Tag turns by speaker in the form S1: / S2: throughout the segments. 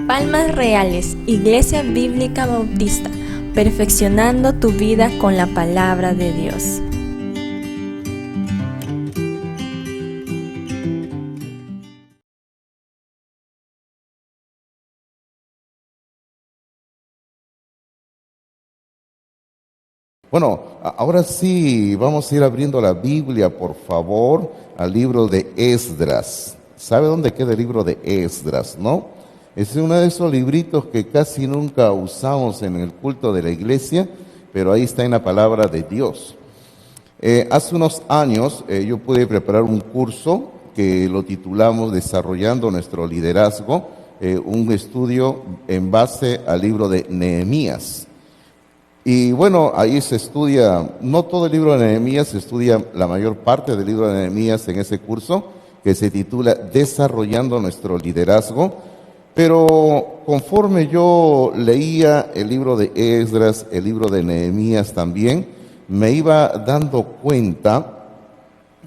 S1: Palmas Reales, Iglesia Bíblica Bautista, perfeccionando tu vida con la palabra de Dios.
S2: Bueno, ahora sí, vamos a ir abriendo la Biblia, por favor, al libro de Esdras. ¿Sabe dónde queda el libro de Esdras, no? Es uno de esos libritos que casi nunca usamos en el culto de la iglesia, pero ahí está en la palabra de Dios. Hace unos años yo pude preparar un curso que lo titulamos Desarrollando Nuestro Liderazgo, un estudio en base al libro de Nehemías. Y bueno, ahí se estudia, no todo el libro de Nehemías, se estudia la mayor parte del libro de Nehemías en ese curso, que se titula Desarrollando Nuestro Liderazgo. Pero conforme yo leía el libro de Esdras, el libro de Nehemías también, me iba dando cuenta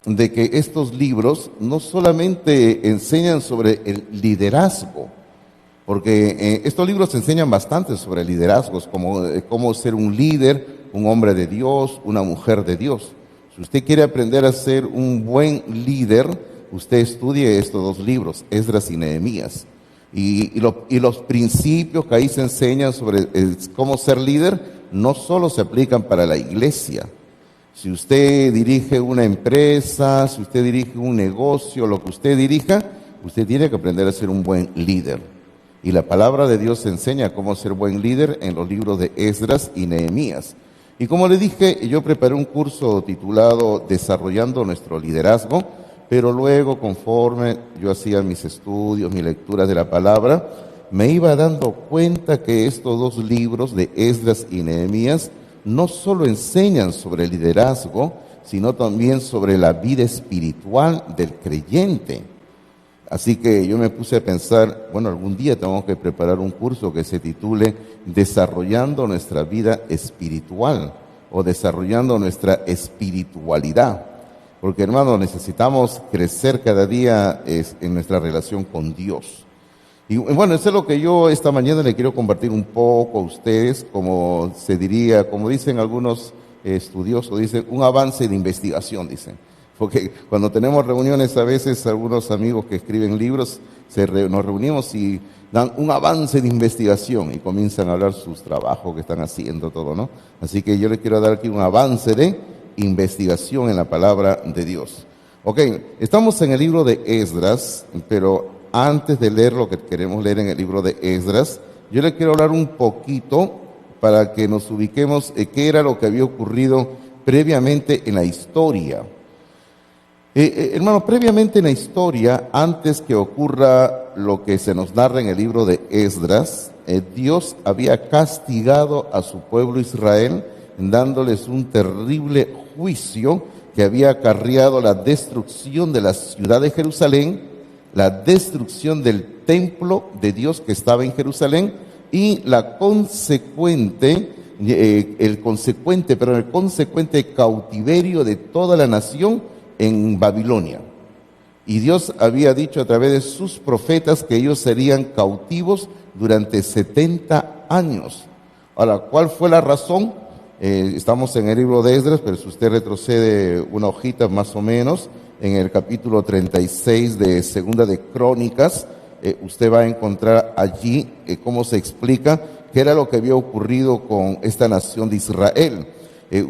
S2: de que estos libros no solamente enseñan sobre el liderazgo, porque estos libros enseñan bastante sobre liderazgos, como cómo ser un líder, un hombre de Dios, una mujer de Dios. Si usted quiere aprender a ser un buen líder, usted estudie estos dos libros, Esdras y Nehemías. Y los principios que ahí se enseñan sobre cómo ser líder no solo se aplican para la iglesia. Si usted dirige una empresa, si usted dirige un negocio, lo que usted dirija, usted tiene que aprender a ser un buen líder. Y la palabra de Dios enseña cómo ser buen líder en los libros de Esdras y Nehemías. Y como le dije, yo preparé un curso titulado Desarrollando Nuestro Liderazgo, pero luego, conforme yo hacía mis estudios, mis lecturas de la palabra, me iba dando cuenta que estos dos libros de Esdras y Nehemías no solo enseñan sobre el liderazgo, sino también sobre la vida espiritual del creyente. Así que yo me puse a pensar, bueno, algún día tenemos que preparar un curso que se titule Desarrollando nuestra vida espiritual o Desarrollando nuestra espiritualidad. Porque, hermano, necesitamos crecer cada día en nuestra relación con Dios. Y bueno, eso es lo que yo esta mañana le quiero compartir un poco a ustedes, como se diría, como dicen algunos estudiosos, dicen un avance de investigación, dicen. Porque cuando tenemos reuniones, a veces algunos amigos que escriben libros, nos reunimos y dan un avance de investigación y comienzan a hablar sus trabajos que están haciendo, todo, ¿no? Así que yo les quiero dar aquí un avance de investigación en la palabra de Dios. Ok, estamos en el libro de Esdras, pero antes de leer lo que queremos leer en el libro de Esdras, yo les quiero hablar un poquito para que nos ubiquemos qué era lo que había ocurrido previamente en la historia. Hermano, previamente en la historia, antes que ocurra lo que se nos narra en el libro de Esdras, Dios había castigado a su pueblo Israel, dándoles un terrible juicio que había acarreado la destrucción de la ciudad de Jerusalén, la destrucción del templo de Dios que estaba en Jerusalén y el consecuente cautiverio de toda la nación en Babilonia. Y Dios había dicho a través de sus profetas que ellos serían cautivos durante 70 años. Ahora, ¿cuál fue la razón? Estamos en el libro de Esdras, pero si usted retrocede una hojita más o menos, en el capítulo 36 de Segunda de Crónicas, usted va a encontrar allí cómo se explica qué era lo que había ocurrido con esta nación de Israel.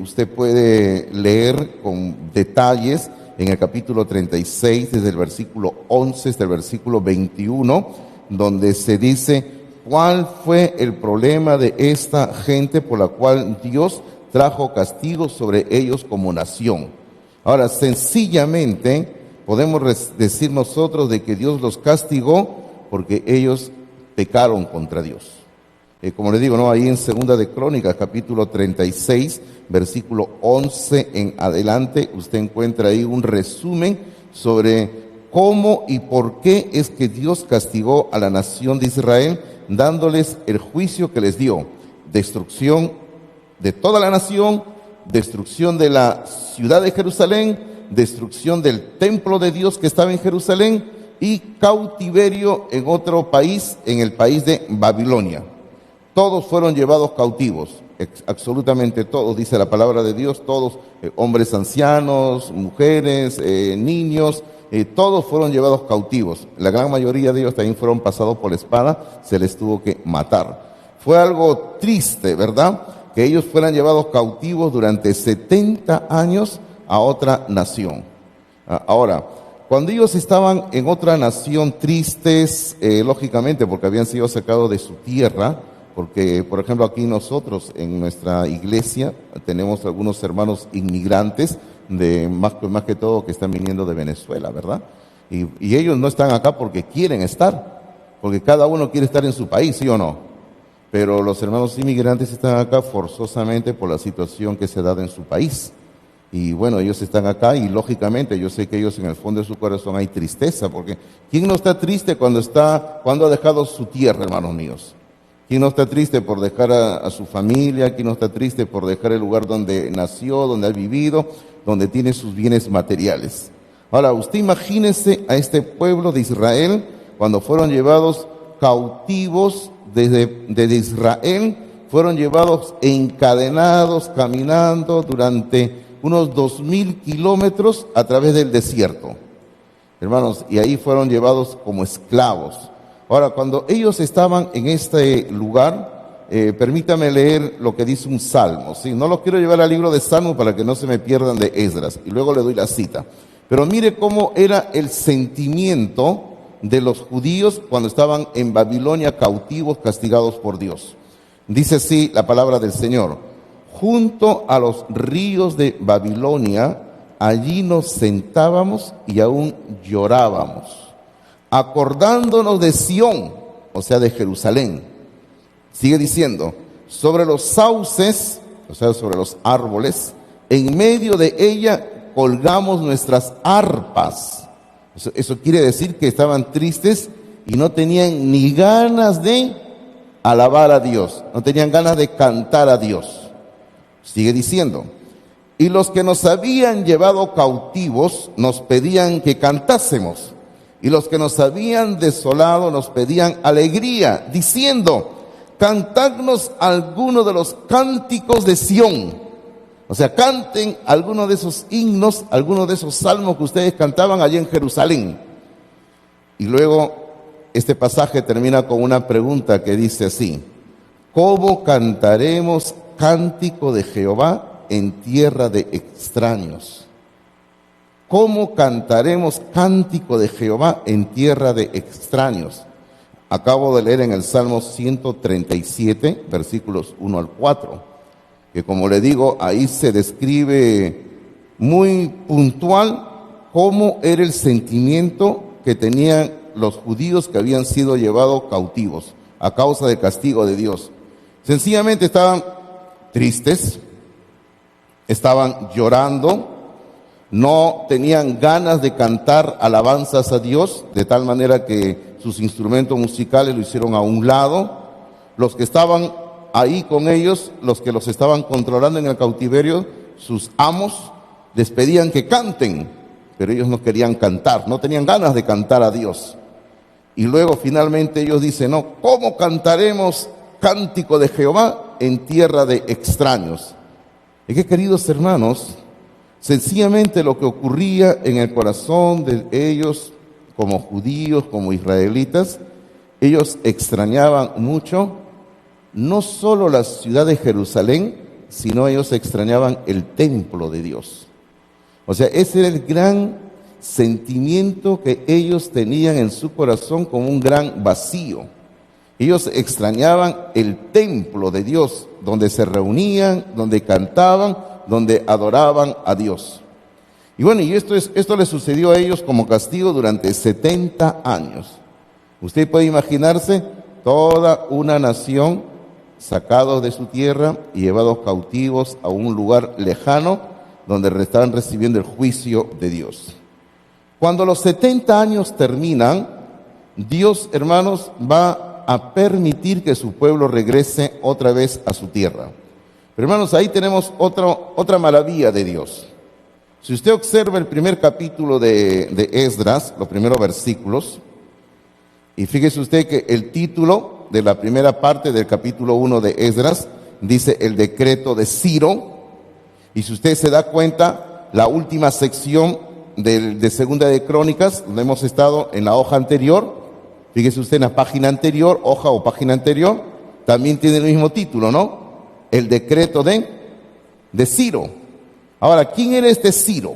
S2: Usted puede leer con detalles en el capítulo 36, desde el versículo 11 hasta el versículo 21, donde se dice cuál fue el problema de esta gente por la cual Dios trajo castigo sobre ellos como nación. Ahora, sencillamente podemos decir nosotros de que Dios los castigó porque ellos pecaron contra Dios. Como le digo, ¿no? Ahí en Segunda de Crónicas, capítulo 36, versículo 11 en adelante, usted encuentra ahí un resumen sobre cómo y por qué es que Dios castigó a la nación de Israel, dándoles el juicio que les dio: destrucción de toda la nación, destrucción de la ciudad de Jerusalén, destrucción del templo de Dios que estaba en Jerusalén y cautiverio en otro país, en el país de Babilonia. Todos fueron llevados cautivos, absolutamente todos, dice la palabra de Dios, todos, hombres ancianos, mujeres, niños, todos fueron llevados cautivos. La gran mayoría de ellos también fueron pasados por la espada, se les tuvo que matar. Fue algo triste, ¿verdad?, que ellos fueran llevados cautivos durante 70 años a otra nación. Ahora, cuando ellos estaban en otra nación tristes, lógicamente porque habían sido sacados de su tierra, porque, por ejemplo, aquí nosotros en nuestra iglesia tenemos algunos hermanos inmigrantes, más que todo que están viniendo de Venezuela, ¿verdad? Y ellos no están acá porque quieren estar, porque cada uno quiere estar en su país, ¿sí o no? Pero los hermanos inmigrantes están acá forzosamente por la situación que se da en su país. Y bueno, ellos están acá y lógicamente yo sé que ellos en el fondo de su corazón hay tristeza, porque ¿quién no está triste cuando ha dejado su tierra, hermanos míos? ¿Quién no está triste por dejar a su familia? ¿Quién no está triste por dejar el lugar donde nació, donde ha vivido, donde tiene sus bienes materiales? Ahora, usted imagínese a este pueblo de Israel cuando fueron llevados cautivos desde Israel, fueron llevados encadenados, caminando durante unos 2000 kilómetros a través del desierto. Hermanos, y ahí fueron llevados como esclavos. Ahora, cuando ellos estaban en este lugar, permítame leer lo que dice un salmo, ¿sí? No lo quiero llevar al libro de Salmos para que no se me pierdan de Esdras, y luego le doy la cita. Pero mire cómo era el sentimiento de los judíos cuando estaban en Babilonia cautivos, castigados por Dios. Dice así la palabra del Señor: junto a los ríos de Babilonia, allí nos sentábamos y aún llorábamos, acordándonos de Sión, o sea, de Jerusalén. Sigue diciendo, sobre los sauces, o sea, sobre los árboles, en medio de ella colgamos nuestras arpas. Eso quiere decir que estaban tristes y no tenían ni ganas de alabar a Dios, no tenían ganas de cantar a Dios. Sigue diciendo, y los que nos habían llevado cautivos nos pedían que cantásemos, y los que nos habían desolado nos pedían alegría, diciendo, cantadnos alguno de los cánticos de Sión. O sea, canten alguno de esos himnos, alguno de esos salmos que ustedes cantaban allí en Jerusalén. Y luego este pasaje termina con una pregunta que dice así: ¿cómo cantaremos cántico de Jehová en tierra de extraños? ¿Cómo cantaremos cántico de Jehová en tierra de extraños? Acabo de leer en el Salmo 137, versículos 1 al 4. Que como le digo, ahí se describe muy puntual cómo era el sentimiento que tenían los judíos que habían sido llevados cautivos a causa del castigo de Dios. Sencillamente estaban tristes, estaban llorando, no tenían ganas de cantar alabanzas a Dios, de tal manera que sus instrumentos musicales lo hicieron a un lado. Los que estaban ahí con ellos, los que los estaban controlando en el cautiverio, sus amos, les pedían que canten, pero ellos no querían cantar, no tenían ganas de cantar a Dios. Y luego finalmente ellos dicen, no, ¿cómo cantaremos cántico de Jehová en tierra de extraños? Es que, queridos hermanos, sencillamente lo que ocurría en el corazón de ellos, como judíos, como israelitas, ellos extrañaban mucho no solo la ciudad de Jerusalén, sino ellos extrañaban el templo de Dios. O sea, ese era el gran sentimiento que ellos tenían en su corazón, como un gran vacío. Ellos extrañaban el templo de Dios, donde se reunían, donde cantaban, donde adoraban a Dios. Y bueno, y esto les sucedió a ellos como castigo durante 70 años. Usted puede imaginarse toda una nación sacados de su tierra y llevados cautivos a un lugar lejano donde estaban recibiendo el juicio de Dios. Cuando los 70 años terminan, Dios, hermanos, va a permitir que su pueblo regrese otra vez a su tierra. Pero hermanos, ahí tenemos otra maravilla de Dios. Si usted observa el primer capítulo de Esdras, los primeros versículos, y fíjese usted que el título de la primera parte del capítulo 1 de Esdras dice el decreto de Ciro, y si usted se da cuenta, la última sección de Segunda de Crónicas, donde hemos estado en la hoja anterior, fíjese usted en la página anterior, hoja o página anterior, también tiene el mismo título, ¿no? El decreto de Ciro. Ahora, ¿quién era este Ciro?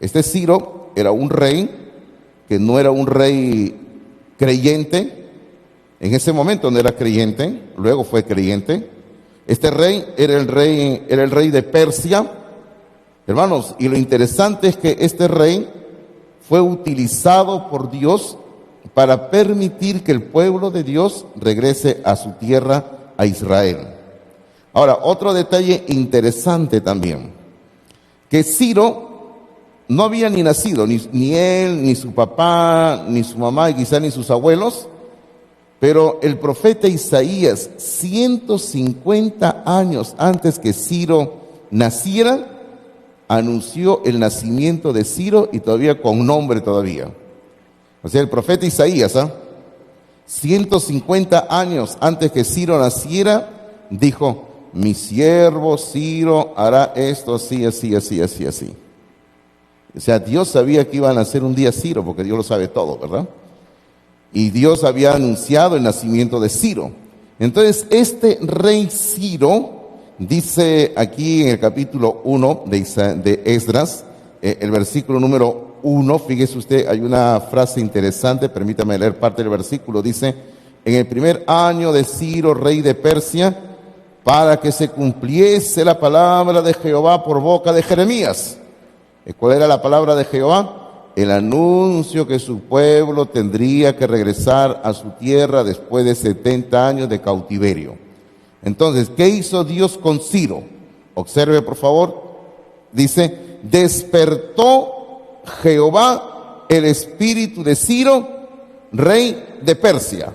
S2: Este Ciro era un rey que no era un rey creyente. En ese momento no era creyente, luego fue creyente. Este rey era el rey de Persia. Hermanos, y lo interesante es que este rey fue utilizado por Dios para permitir que el pueblo de Dios regrese a su tierra, a Israel. Ahora, otro detalle interesante también, que Ciro no había ni nacido, ni él, ni su papá, ni su mamá, y quizá ni sus abuelos, pero el profeta Isaías, 150 años antes que Ciro naciera, anunció el nacimiento de Ciro, y todavía con nombre todavía. O sea, el profeta Isaías, 150 años antes que Ciro naciera, dijo: mi siervo Ciro hará esto así, así, así, así, así. O sea, Dios sabía que iba a nacer un día Ciro, porque Dios lo sabe todo, ¿verdad? Y Dios había anunciado el nacimiento de Ciro. Entonces, este rey Ciro, dice aquí en el capítulo 1 de Esdras, el versículo número 1, fíjese usted, hay una frase interesante, permítame leer parte del versículo, dice: en el primer año de Ciro, rey de Persia, para que se cumpliese la palabra de Jehová por boca de Jeremías. ¿Cuál era la palabra de Jehová? El anuncio que su pueblo tendría que regresar a su tierra después de 70 años de cautiverio. Entonces, ¿qué hizo Dios con Ciro? Observe, por favor. Dice: despertó Jehová el espíritu de Ciro, rey de Persia.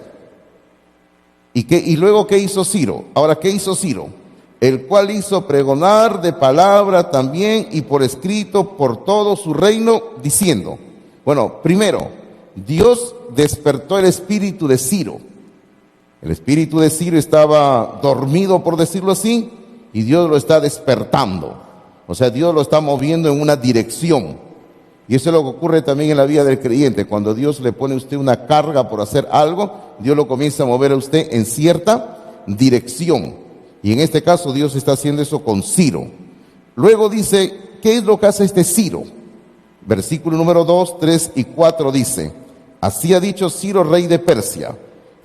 S2: ¿Y luego qué hizo Ciro? Ahora, ¿qué hizo Ciro? El cual hizo pregonar de palabra también y por escrito por todo su reino, diciendo. Bueno, primero, Dios despertó el espíritu de Ciro. El espíritu de Ciro estaba dormido, por decirlo así, y Dios lo está despertando. O sea, Dios lo está moviendo en una dirección. Y eso es lo que ocurre también en la vida del creyente. Cuando Dios le pone a usted una carga por hacer algo, Dios lo comienza a mover a usted en cierta dirección. Y en este caso Dios está haciendo eso con Ciro. Luego dice, ¿qué es lo que hace este Ciro? Versículo número 2, 3 y 4 dice: así ha dicho Ciro, rey de Persia: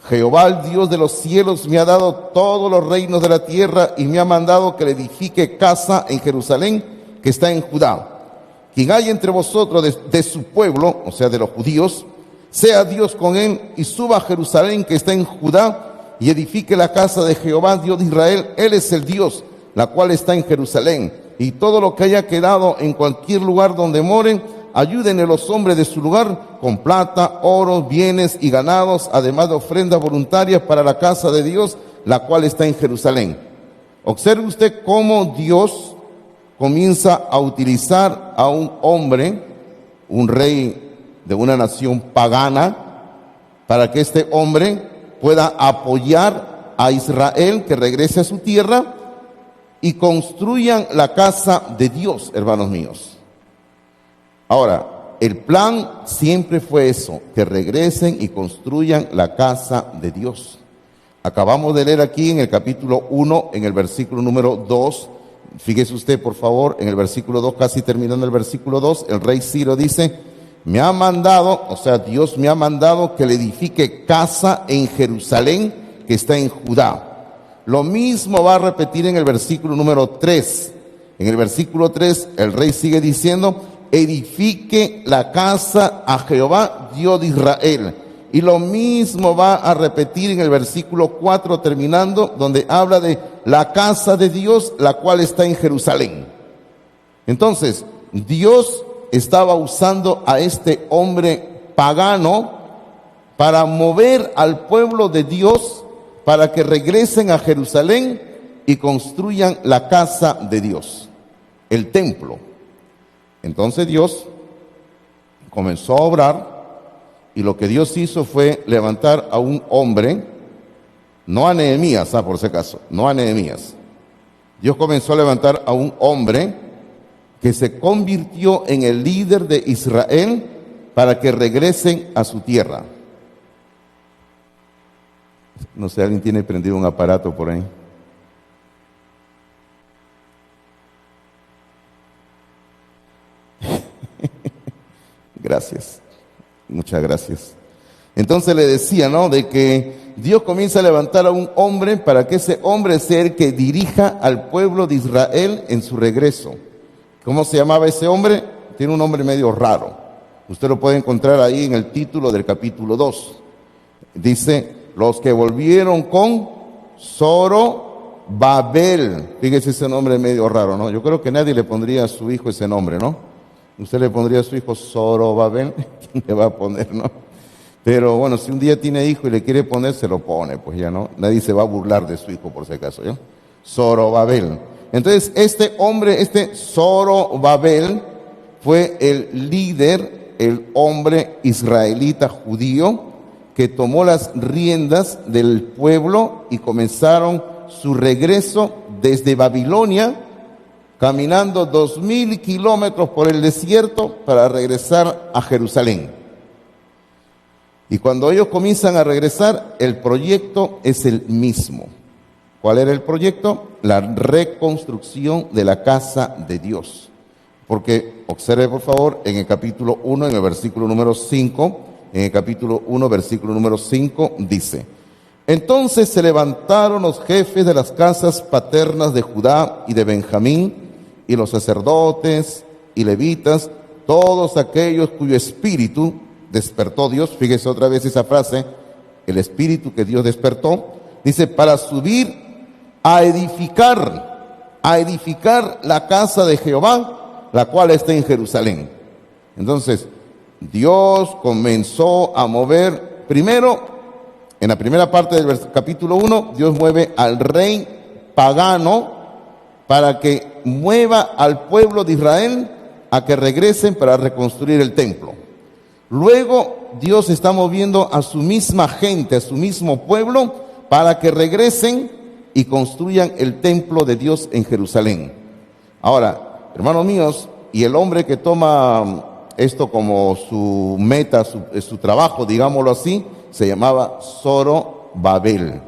S2: Jehová, el Dios de los cielos, me ha dado todos los reinos de la tierra y me ha mandado que le edifique casa en Jerusalén, que está en Judá. Quien haya entre vosotros de su pueblo, o sea, de los judíos, sea Dios con él y suba a Jerusalén, que está en Judá, y edifique la casa de Jehová, Dios de Israel. Él es el Dios, la cual está en Jerusalén. Y todo lo que haya quedado en cualquier lugar donde moren, ayúdenle los hombres de su lugar con plata, oro, bienes y ganados, además de ofrendas voluntarias para la casa de Dios, la cual está en Jerusalén. Observe usted cómo Dios comienza a utilizar a un hombre, un rey de una nación pagana, para que este hombre pueda apoyar a Israel, que regrese a su tierra y construyan la casa de Dios, hermanos míos. Ahora, el plan siempre fue eso, que regresen y construyan la casa de Dios. Acabamos de leer aquí en el capítulo 1, en el versículo número 2, fíjese usted por favor, en el versículo 2, casi terminando el versículo 2, el rey Ciro dice: me ha mandado, o sea, Dios me ha mandado que le edifique casa en Jerusalén, que está en Judá. Lo mismo va a repetir en el versículo número 3. En el versículo 3, el rey sigue diciendo: edifique la casa a Jehová, Dios de Israel. Y lo mismo va a repetir en el versículo 4, terminando, donde habla de la casa de Dios, la cual está en Jerusalén. Entonces, Dios estaba usando a este hombre pagano para mover al pueblo de Dios para que regresen a Jerusalén y construyan la casa de Dios, el templo. Entonces Dios comenzó a obrar, y lo que Dios hizo fue levantar a un hombre, no a Nehemías, por si acaso, no a Nehemías. Dios comenzó a levantar a un hombre que se convirtió en el líder de Israel para que regresen a su tierra. No sé, ¿alguien tiene prendido un aparato por ahí? Gracias, muchas gracias. Entonces le decía, ¿no?, de que Dios comienza a levantar a un hombre para que ese hombre sea el que dirija al pueblo de Israel en su regreso. ¿Cómo se llamaba ese hombre? Tiene un nombre medio raro. Usted lo puede encontrar ahí en el título del capítulo 2. Dice, los que volvieron con Zorobabel. Fíjese, ese nombre medio raro, ¿no? Yo creo que nadie le pondría a su hijo ese nombre, ¿no? ¿Usted le pondría a su hijo Zorobabel? ¿Quién le va a poner, no? Pero bueno, si un día tiene hijo y le quiere poner, se lo pone, pues ya no. Nadie se va a burlar de su hijo, por si acaso, ¿ya? Zorobabel. Entonces, este hombre, este Zorobabel, fue el líder, el hombre israelita judío, que tomó las riendas del pueblo y comenzaron su regreso desde Babilonia, caminando 2000 kilómetros por el desierto para regresar a Jerusalén. Y cuando ellos comienzan a regresar, el proyecto es el mismo. ¿Cuál era el proyecto? La reconstrucción de la casa de Dios. Porque, observe por favor, en el capítulo 1, en el versículo número 5, en el capítulo 1, versículo número 5, dice: entonces se levantaron los jefes de las casas paternas de Judá y de Benjamín, y los sacerdotes y levitas, todos aquellos cuyo espíritu despertó Dios. Fíjese otra vez esa frase, el espíritu que Dios despertó, dice, para subir a edificar la casa de Jehová, la cual está en Jerusalén. Entonces, Dios comenzó a mover, primero, en la primera parte del capítulo 1, Dios mueve al rey pagano para que mueva al pueblo de Israel a que regresen para reconstruir el templo. Luego, Dios está moviendo a su misma gente, a su mismo pueblo, para que regresen y construyan el templo de Dios en Jerusalén. Ahora, hermanos míos, y el hombre que toma esto como su meta, su trabajo, digámoslo así, se llamaba Zorobabel.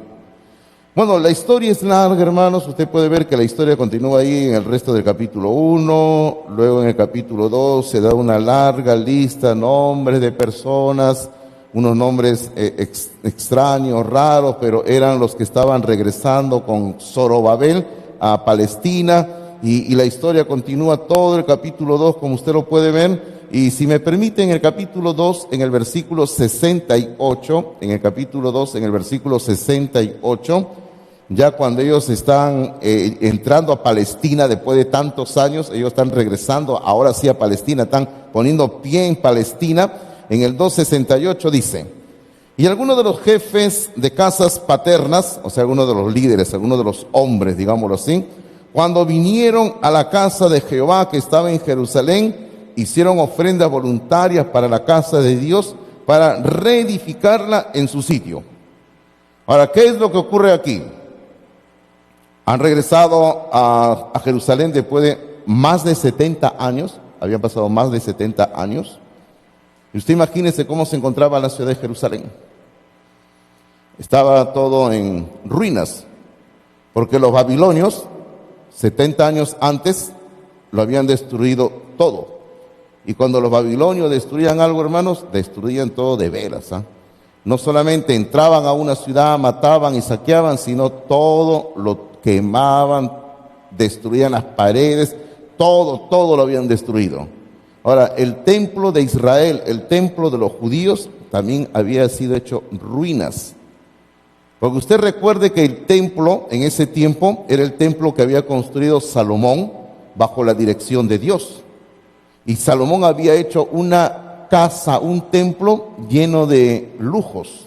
S2: Bueno, la historia es larga, hermanos. Usted puede ver que la historia continúa ahí en el resto del capítulo 1, luego en el capítulo 2 se da una larga lista, nombres de personas, unos nombres extraños, raros, pero eran los que estaban regresando con Zorobabel a Palestina, y la historia continúa todo el capítulo 2, como usted lo puede ver. Y si me permite, en el capítulo 2, en el versículo 68, en el capítulo 2, en el versículo 68, ya cuando ellos están entrando a Palestina después de tantos años, ellos están regresando ahora sí a Palestina, están poniendo pie en Palestina. En el 2:68 dice: y algunos de los jefes de casas paternas, o sea, algunos de los líderes, algunos de los hombres, digámoslo así, cuando vinieron a la casa de Jehová que estaba en Jerusalén, hicieron ofrendas voluntarias para la casa de Dios, para reedificarla en su sitio. Ahora, ¿qué es lo que ocurre aquí? Han regresado a Jerusalén después de más de 70 años, habían pasado más de 70 años, y usted imagínese cómo se encontraba la ciudad de Jerusalén. Estaba todo en ruinas, porque los babilonios, 70 años antes, lo habían destruido todo. Y cuando los babilonios destruían algo, hermanos, destruían todo de veras, ¿ah? No solamente entraban a una ciudad, mataban y saqueaban, sino todo lo quemaban, destruían las paredes, todo lo habían destruido. Ahora, el templo de Israel, el templo de los judíos, también había sido hecho ruinas. Porque usted recuerde que el templo en ese tiempo era el templo que había construido Salomón bajo la dirección de Dios. Y Salomón había hecho una casa, un templo lleno de lujos.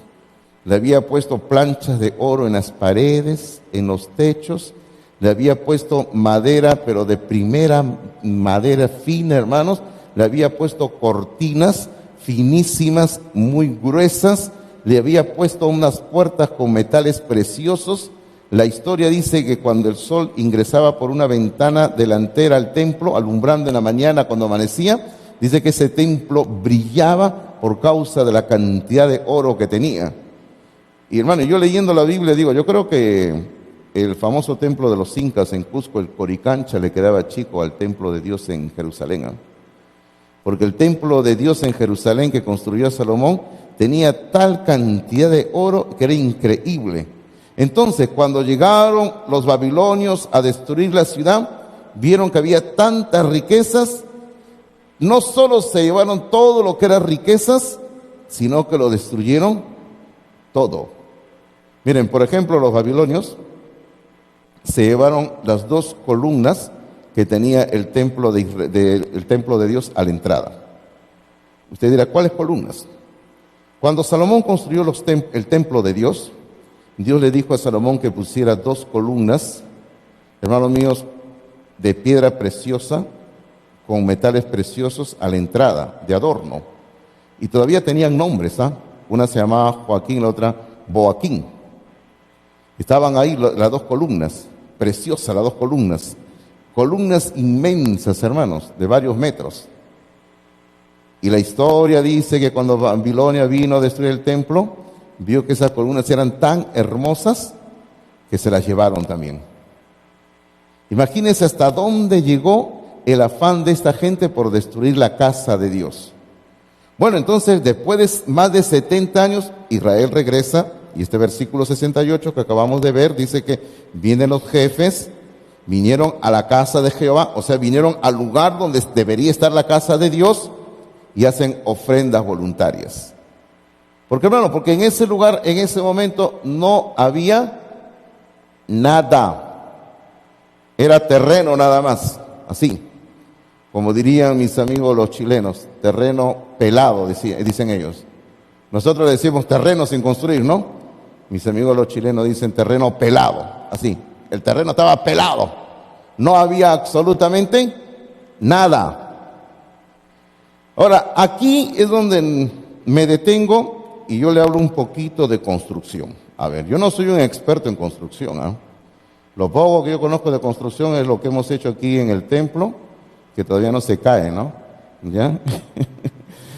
S2: Le había puesto planchas de oro en las paredes, en los techos, le había puesto madera, pero de primera madera fina, hermanos, le había puesto cortinas finísimas, muy gruesas, le había puesto unas puertas con metales preciosos. La historia dice que cuando el sol ingresaba por una ventana delantera al templo, alumbrando en la mañana cuando amanecía, dice que ese templo brillaba por causa de la cantidad de oro que tenía. Y hermano, yo leyendo la Biblia digo, yo creo que el famoso templo de los incas en Cusco, el Coricancha, le quedaba chico al templo de Dios en Jerusalén, ¿eh? Porque el templo de Dios en Jerusalén que construyó Salomón tenía tal cantidad de oro que era increíble. Entonces, cuando llegaron los babilonios a destruir la ciudad, vieron que había tantas riquezas. No solo se llevaron todo lo que eran riquezas, sino que lo destruyeron todo. Miren, por ejemplo, los babilonios se llevaron las 2 columnas que tenía el templo de Dios a la entrada. Usted dirá, ¿cuáles columnas? Cuando Salomón construyó el templo de Dios, Dios le dijo a Salomón que pusiera 2 columnas, hermanos míos, de piedra preciosa, con metales preciosos a la entrada, de adorno. Y todavía tenían nombres, ¿ah? Una se llamaba Joaquín, la otra Boaquín. Estaban ahí las 2 columnas, preciosas las 2 columnas. Columnas inmensas, hermanos, de varios metros. Y la historia dice que cuando Babilonia vino a destruir el templo, vio que esas columnas eran tan hermosas que se las llevaron también. Imagínense hasta dónde llegó el afán de esta gente por destruir la casa de Dios. Bueno, entonces, después de más de 70 años, Israel regresa, y este versículo 68 que acabamos de ver, dice que vienen los jefes, vinieron a la casa de Jehová, o sea, vinieron al lugar donde debería estar la casa de Dios, y hacen ofrendas voluntarias. ¿Por qué, hermano? Porque en ese lugar, en ese momento, no había nada. Era terreno nada más, así. Como dirían mis amigos los chilenos, terreno pelado, dicen ellos. Nosotros decimos terreno sin construir, ¿no? Mis amigos los chilenos dicen terreno pelado, así. El terreno estaba pelado. No había absolutamente nada. Ahora, aquí es donde me detengo y yo le hablo un poquito de construcción. A ver, yo no soy un experto en construcción, ¿eh? Lo poco que yo conozco de construcción es lo que hemos hecho aquí en el templo, que todavía no se cae, ¿no? ¿Ya?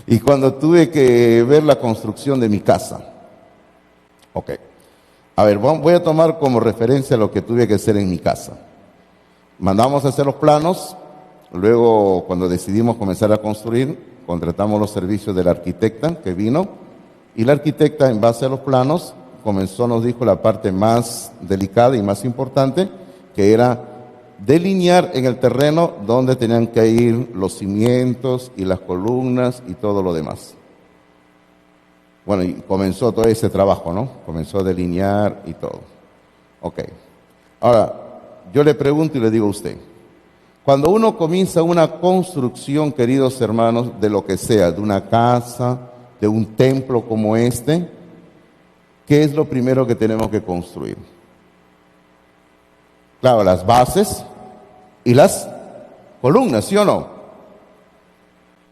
S2: Y cuando tuve que ver la construcción de mi casa. Ok. A ver, voy a tomar como referencia lo que tuve que hacer en mi casa. Mandamos a hacer los planos, luego cuando decidimos comenzar a construir, contratamos los servicios de la arquitecta que vino, y la arquitecta en base a los planos nos dijo la parte más delicada y más importante, que era delinear en el terreno donde tenían que ir los cimientos y las columnas y todo lo demás. Bueno, y comenzó todo ese trabajo, ¿no? Comenzó a delinear y todo. Ok. Ahora, yo le pregunto y le digo a usted, cuando uno comienza una construcción, queridos hermanos, de lo que sea, de una casa, de un templo como este, ¿qué es lo primero que tenemos que construir? Claro, las bases y las columnas, ¿sí o no?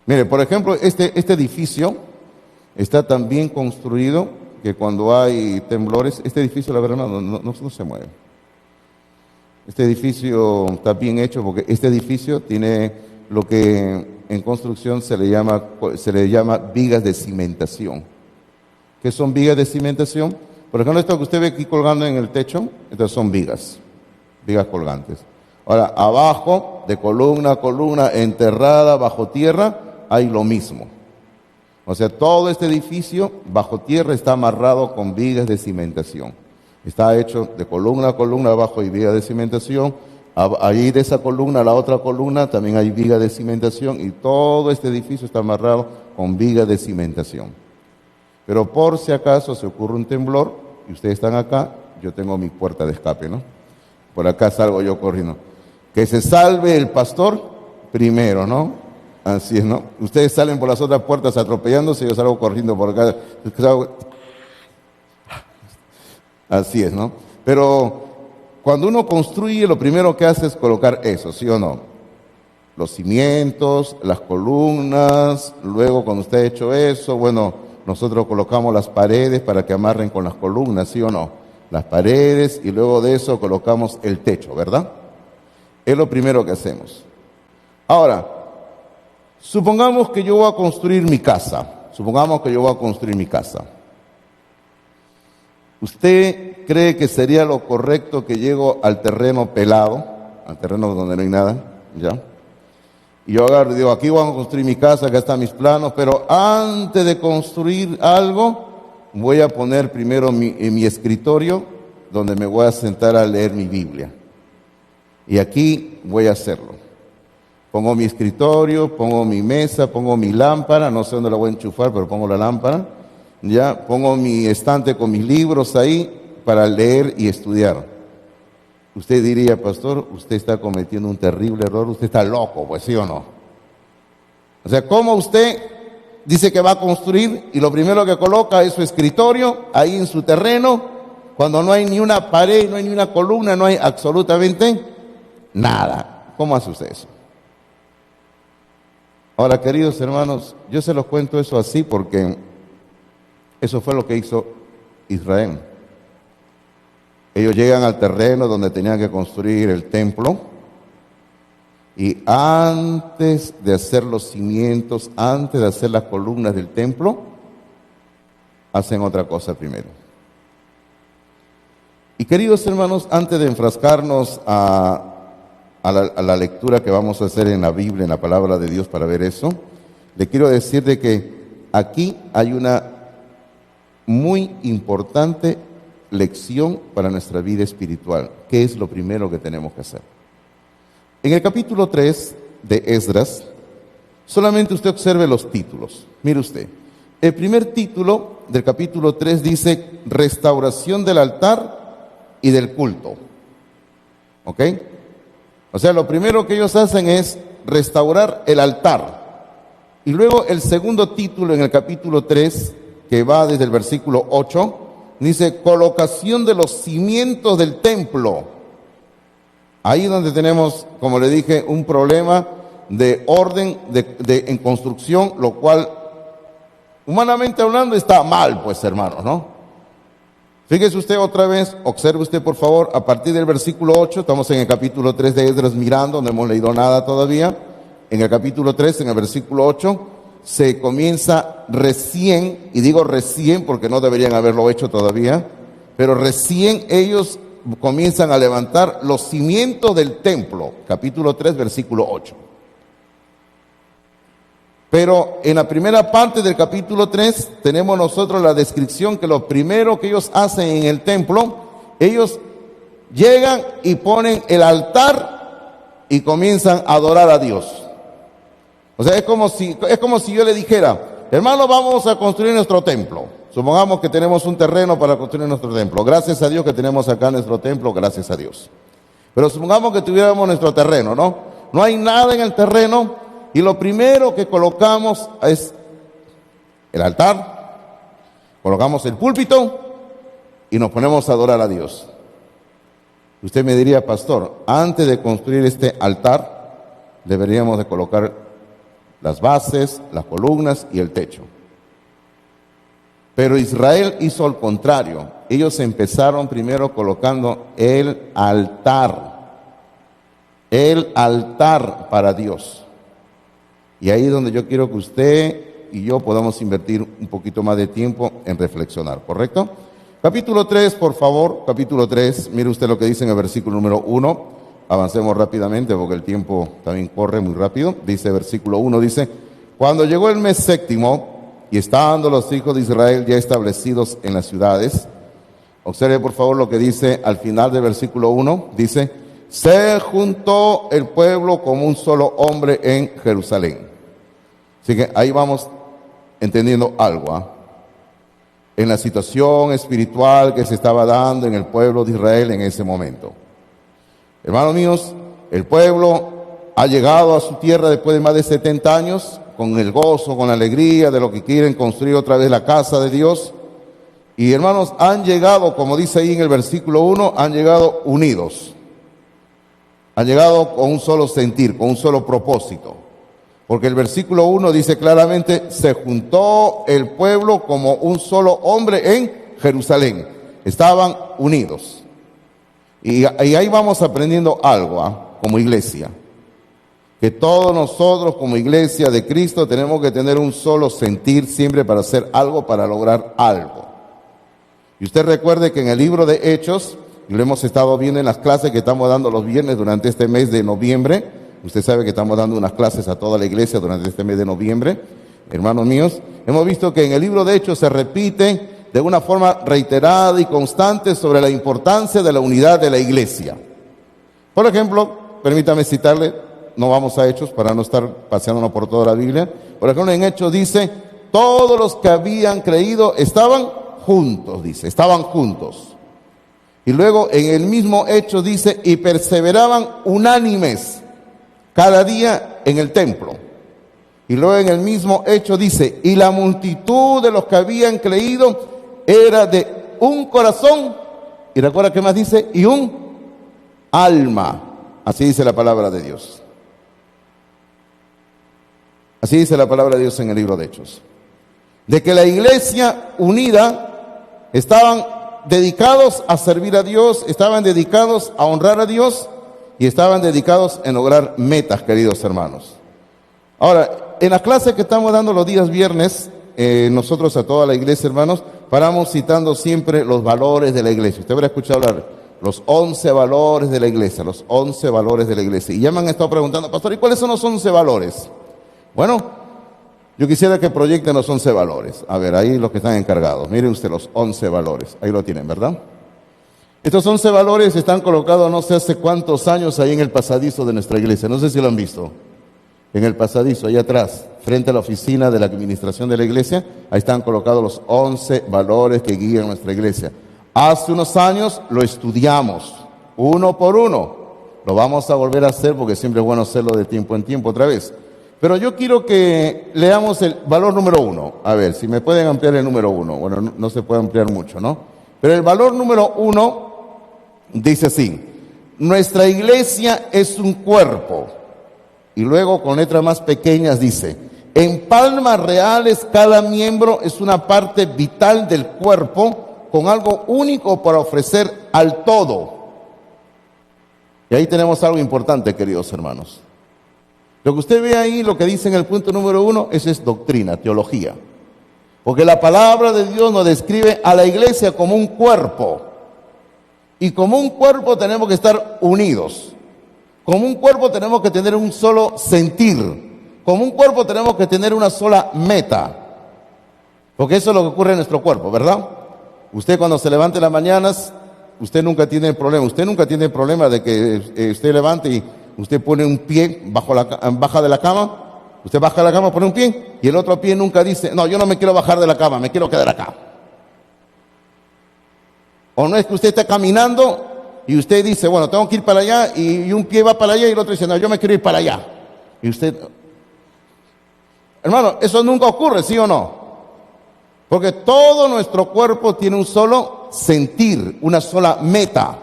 S2: Mire, por ejemplo, este edificio está tan bien construido que cuando hay temblores, este edificio la verdad no se mueve. Este edificio está bien hecho porque este edificio tiene lo que en construcción se le llama vigas de cimentación. ¿Qué son vigas de cimentación? Por ejemplo, esto que usted ve aquí colgando en el techo, estas son vigas colgantes. Ahora, abajo, de columna a columna, enterrada bajo tierra, hay lo mismo. O sea, todo este edificio bajo tierra está amarrado con vigas de cimentación. Está hecho de columna a columna abajo hay vigas de cimentación. Allí de esa columna a la otra columna también hay vigas de cimentación y todo este edificio está amarrado con vigas de cimentación. Pero por si acaso se ocurre un temblor y ustedes están acá, yo tengo mi puerta de escape, ¿no? Por acá salgo yo corriendo. Que se salve el pastor primero, ¿no? Así es, ¿no? Ustedes salen por las otras puertas atropellándose, yo salgo corriendo por acá. Así es, ¿no? Pero cuando uno construye, lo primero que hace es colocar eso, ¿sí o no? Los cimientos, las columnas, luego cuando usted ha hecho eso, bueno, nosotros colocamos las paredes para que amarren con las columnas, ¿sí o no? Las paredes, y luego de eso colocamos el techo, ¿verdad? Es lo primero que hacemos. Ahora, supongamos que yo voy a construir mi casa. ¿Usted cree que sería lo correcto que llego al terreno pelado, al terreno donde no hay nada, ya? Y yo agarro y digo, aquí voy a construir mi casa, acá están mis planos, pero antes de construir algo, voy a poner primero mi escritorio, donde me voy a sentar a leer mi Biblia. Y aquí voy a hacerlo. Pongo mi escritorio, pongo mi mesa, pongo mi lámpara, no sé dónde la voy a enchufar, pero pongo la lámpara. Ya, pongo mi estante con mis libros ahí para leer y estudiar. Usted diría, pastor, usted está cometiendo un terrible error, usted está loco, pues, ¿sí o no? O sea, ¿cómo usted dice que va a construir y lo primero que coloca es su escritorio ahí en su terreno, cuando no hay ni una pared, no hay ni una columna, no hay absolutamente nada? ¿Cómo hace usted eso? Ahora, queridos hermanos, yo se los cuento eso así porque eso fue lo que hizo Israel. Ellos llegan al terreno donde tenían que construir el templo y antes de hacer los cimientos, antes de hacer las columnas del templo, hacen otra cosa primero. Y queridos hermanos, antes de enfrascarnos a la lectura que vamos a hacer en la Biblia, en la palabra de Dios para ver eso, le quiero decir de que aquí hay una muy importante lección para nuestra vida espiritual. ¿Qué es lo primero que tenemos que hacer? En el capítulo 3 de Esdras, solamente usted observe los títulos. Mire usted, el primer título del capítulo 3 dice restauración del altar y del culto. ¿Ok? O sea, lo primero que ellos hacen es restaurar el altar. Y luego el segundo título en el capítulo 3, que va desde el versículo 8, dice colocación de los cimientos del templo. Ahí donde tenemos, como le dije, un problema de orden en construcción, lo cual, humanamente hablando, está mal, pues, hermanos, ¿no? Fíjese usted otra vez, observe usted por favor, a partir del versículo 8, estamos en el capítulo 3 de Esdras mirando, no hemos leído nada todavía. En el capítulo 3, en el versículo 8, se comienza recién, y digo recién porque no deberían haberlo hecho todavía, pero recién ellos comienzan a levantar los cimientos del templo, capítulo 3, versículo 8. Pero en la primera parte del capítulo 3 tenemos nosotros la descripción que lo primero que ellos hacen en el templo, ellos llegan y ponen el altar y comienzan a adorar a Dios. O sea, es como si yo le dijera, hermano, vamos a construir nuestro templo. Supongamos que tenemos un terreno para construir nuestro templo. Gracias a Dios que tenemos acá nuestro templo, gracias a Dios. Pero supongamos que tuviéramos nuestro terreno, ¿no? No hay nada en el terreno y lo primero que colocamos es el altar, colocamos el púlpito y nos ponemos a adorar a Dios. Usted me diría, pastor, antes de construir este altar, deberíamos de colocar las bases, las columnas y el techo. Pero Israel hizo al contrario. Ellos empezaron primero colocando el altar para Dios. Y ahí es donde yo quiero que usted y yo podamos invertir un poquito más de tiempo en reflexionar, ¿correcto? Capítulo 3, por favor, capítulo 3, mire usted lo que dice en el versículo número 1, avancemos rápidamente porque el tiempo también corre muy rápido. Dice versículo 1, dice, cuando llegó el mes séptimo y estando los hijos de Israel ya establecidos en las ciudades, observe por favor lo que dice al final del versículo 1, dice, se juntó el pueblo como un solo hombre en Jerusalén. Así que ahí vamos entendiendo algo, en la situación espiritual que se estaba dando en el pueblo de Israel en ese momento. Hermanos míos, el pueblo ha llegado a su tierra después de más de 70 años, con el gozo, con la alegría de lo que quieren construir otra vez la casa de Dios. Y hermanos, han llegado, como dice ahí en el versículo 1, han llegado unidos. Han llegado con un solo sentir, con un solo propósito. Porque el versículo 1 dice claramente, se juntó el pueblo como un solo hombre en Jerusalén. Estaban unidos. Y ahí vamos aprendiendo algo, como iglesia. Que todos nosotros como iglesia de Cristo tenemos que tener un solo sentir siempre para hacer algo, para lograr algo. Y usted recuerde que en el libro de Hechos, y lo hemos estado viendo en las clases que estamos dando los viernes durante este mes de noviembre. Usted sabe que estamos dando unas clases a toda la iglesia durante este mes de noviembre. Hermanos míos, hemos visto que en el libro de Hechos se repite de una forma reiterada y constante sobre la importancia de la unidad de la iglesia. Por ejemplo, permítame citarle, no vamos a Hechos para no estar paseándonos por toda la Biblia. Por ejemplo, en Hechos dice, todos los que habían creído estaban juntos, dice, estaban juntos. Y luego en el mismo hecho dice, y perseveraban unánimes cada día en el templo. Y luego en el mismo hecho dice, y la multitud de los que habían creído era de un corazón, y recuerda que más dice, y un alma. Así dice la palabra de Dios. Así dice la palabra de Dios en el libro de Hechos. De que la iglesia unida estaban dedicados a servir a Dios, estaban dedicados a honrar a Dios y estaban dedicados en lograr metas, queridos hermanos. Ahora, en la clase que estamos dando los días viernes, nosotros a toda la iglesia, hermanos, paramos citando siempre los valores de la iglesia. Usted habrá escuchado hablar, los 11 valores de la iglesia, los 11 valores de la iglesia. Y ya me han estado preguntando, pastor, ¿y cuáles son los 11 valores? Bueno, yo quisiera que proyecten los 11 valores. A ver, ahí los que están encargados. Miren usted los 11 valores. Ahí lo tienen, ¿verdad? Estos 11 valores están colocados no sé hace cuántos años ahí en el pasadizo de nuestra iglesia. No sé si lo han visto. En el pasadizo, ahí atrás, frente a la oficina de la administración de la iglesia, ahí están colocados los 11 valores que guían nuestra iglesia. Hace unos años lo estudiamos, uno por uno. Lo vamos a volver a hacer porque siempre es bueno hacerlo de tiempo en tiempo otra vez. Pero yo quiero que leamos el valor número 1. A ver, si me pueden ampliar el número 1. Bueno, no se puede ampliar mucho, ¿no? Pero el valor número 1 dice así: nuestra iglesia es un cuerpo. Y luego con letras más pequeñas dice: en palmas reales cada miembro es una parte vital del cuerpo con algo único para ofrecer al todo. Y ahí tenemos algo importante, queridos hermanos. Lo que usted ve ahí, lo que dice en el punto número 1, eso es doctrina, teología. Porque la palabra de Dios nos describe a la iglesia como un cuerpo. Y como un cuerpo tenemos que estar unidos. Como un cuerpo tenemos que tener un solo sentir. Como un cuerpo tenemos que tener una sola meta. Porque eso es lo que ocurre en nuestro cuerpo, ¿verdad? Usted cuando se levante en las mañanas, usted nunca tiene problema. Usted nunca tiene problema de que usted levante y usted pone un pie baja de la cama. Usted baja de la cama, pone un pie, y el otro pie nunca dice: no, yo no me quiero bajar de la cama, me quiero quedar acá. O no es que usted está caminando y usted dice: bueno, tengo que ir para allá, y un pie va para allá y el otro dice: no, yo me quiero ir para allá. Y usted, hermano, eso nunca ocurre, ¿sí o no? Porque todo nuestro cuerpo tiene un solo sentir, una sola meta,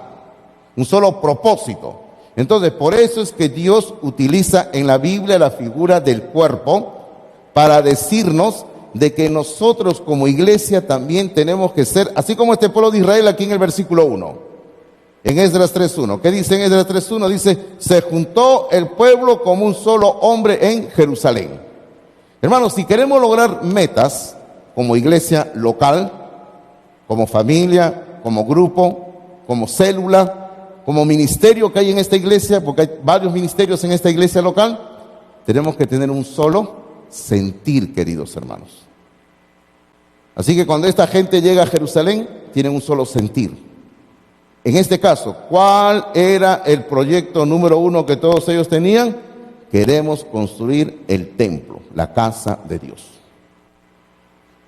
S2: un solo propósito. Entonces, por eso es que Dios utiliza en la Biblia la figura del cuerpo para decirnos de que nosotros como iglesia también tenemos que ser, así como este pueblo de Israel aquí en el versículo 1, en Esdras 3.1. ¿Qué dice en Esdras 3.1? Dice: se juntó el pueblo como un solo hombre en Jerusalén. Hermanos, si queremos lograr metas como iglesia local, como familia, como grupo, como célula, como ministerio que hay en esta iglesia, porque hay varios ministerios en esta iglesia local, tenemos que tener un solo sentir, queridos hermanos. Así que cuando esta gente llega a Jerusalén, tienen un solo sentir. En este caso, ¿cuál era el proyecto número 1 que todos ellos tenían? Queremos construir el templo, la casa de Dios.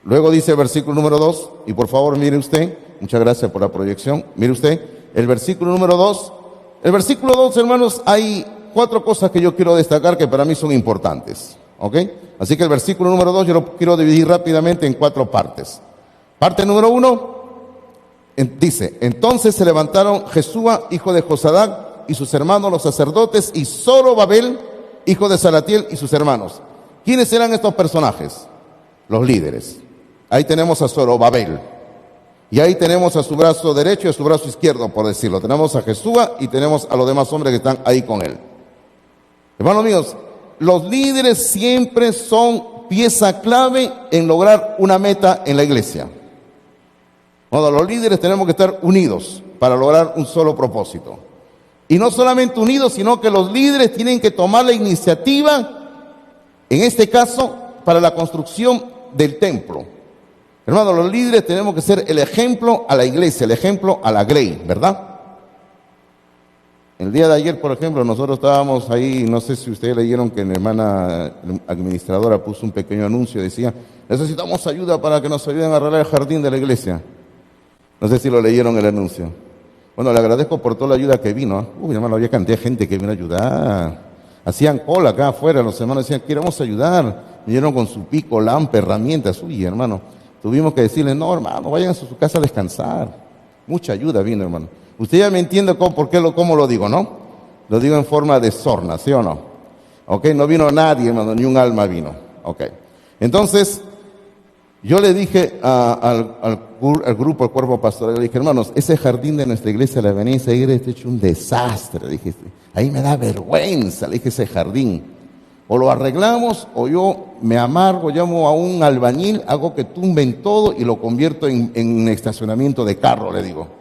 S2: Luego dice el versículo número 2, y por favor mire usted, muchas gracias por la proyección, mire usted, el versículo número 2. El versículo 2, hermanos, hay 4 cosas que yo quiero destacar que para mí son importantes, ¿ok? Así que el versículo número 2 yo lo quiero dividir rápidamente en 4 partes. Parte número 1, Dice, entonces se levantaron Jesúa, hijo de Josadac, y sus hermanos los sacerdotes, y Zorobabel, hijo de Salatiel, y sus hermanos. ¿Quiénes eran estos personajes? Los líderes. Ahí tenemos a Zorobabel. Y ahí tenemos a su brazo derecho y a su brazo izquierdo, por decirlo. Tenemos a Jesúa y tenemos a los demás hombres que están ahí con él. Hermanos míos, los líderes siempre son pieza clave en lograr una meta en la iglesia. Bueno, los líderes tenemos que estar unidos para lograr un solo propósito. Y no solamente unidos, sino que los líderes tienen que tomar la iniciativa, en este caso, para la construcción del templo. Hermanos, los líderes tenemos que ser el ejemplo a la iglesia, el ejemplo a la grey, ¿verdad? El día de ayer, por ejemplo, nosotros estábamos ahí, no sé si ustedes leyeron que mi hermana administradora puso un pequeño anuncio, decía, necesitamos ayuda para que nos ayuden a arreglar el jardín de la iglesia. No sé si lo leyeron el anuncio. Bueno, le agradezco por toda la ayuda que vino. Uy, hermano, había cantidad de gente que vino a ayudar. Hacían cola acá afuera, los hermanos decían, queremos ayudar. Vinieron con su pico, lampa, herramientas. Uy, hermano, tuvimos que decirle, no, hermano, vayan a su casa a descansar. Mucha ayuda vino, hermano. Usted ya me entiende cómo lo digo, ¿no? Lo digo en forma de sorna, ¿sí o no? Ok, no vino nadie, hermano, ni un alma vino. Ok. Entonces, yo le dije al grupo, al cuerpo pastoral, le dije, hermanos, ese jardín de nuestra iglesia, la avenida Seguir, está hecho un desastre. Le dije, ahí me da vergüenza, le dije, ese jardín. O lo arreglamos, o yo me amargo, llamo a un albañil, hago que tumben todo y lo convierto en estacionamiento de carro, le digo.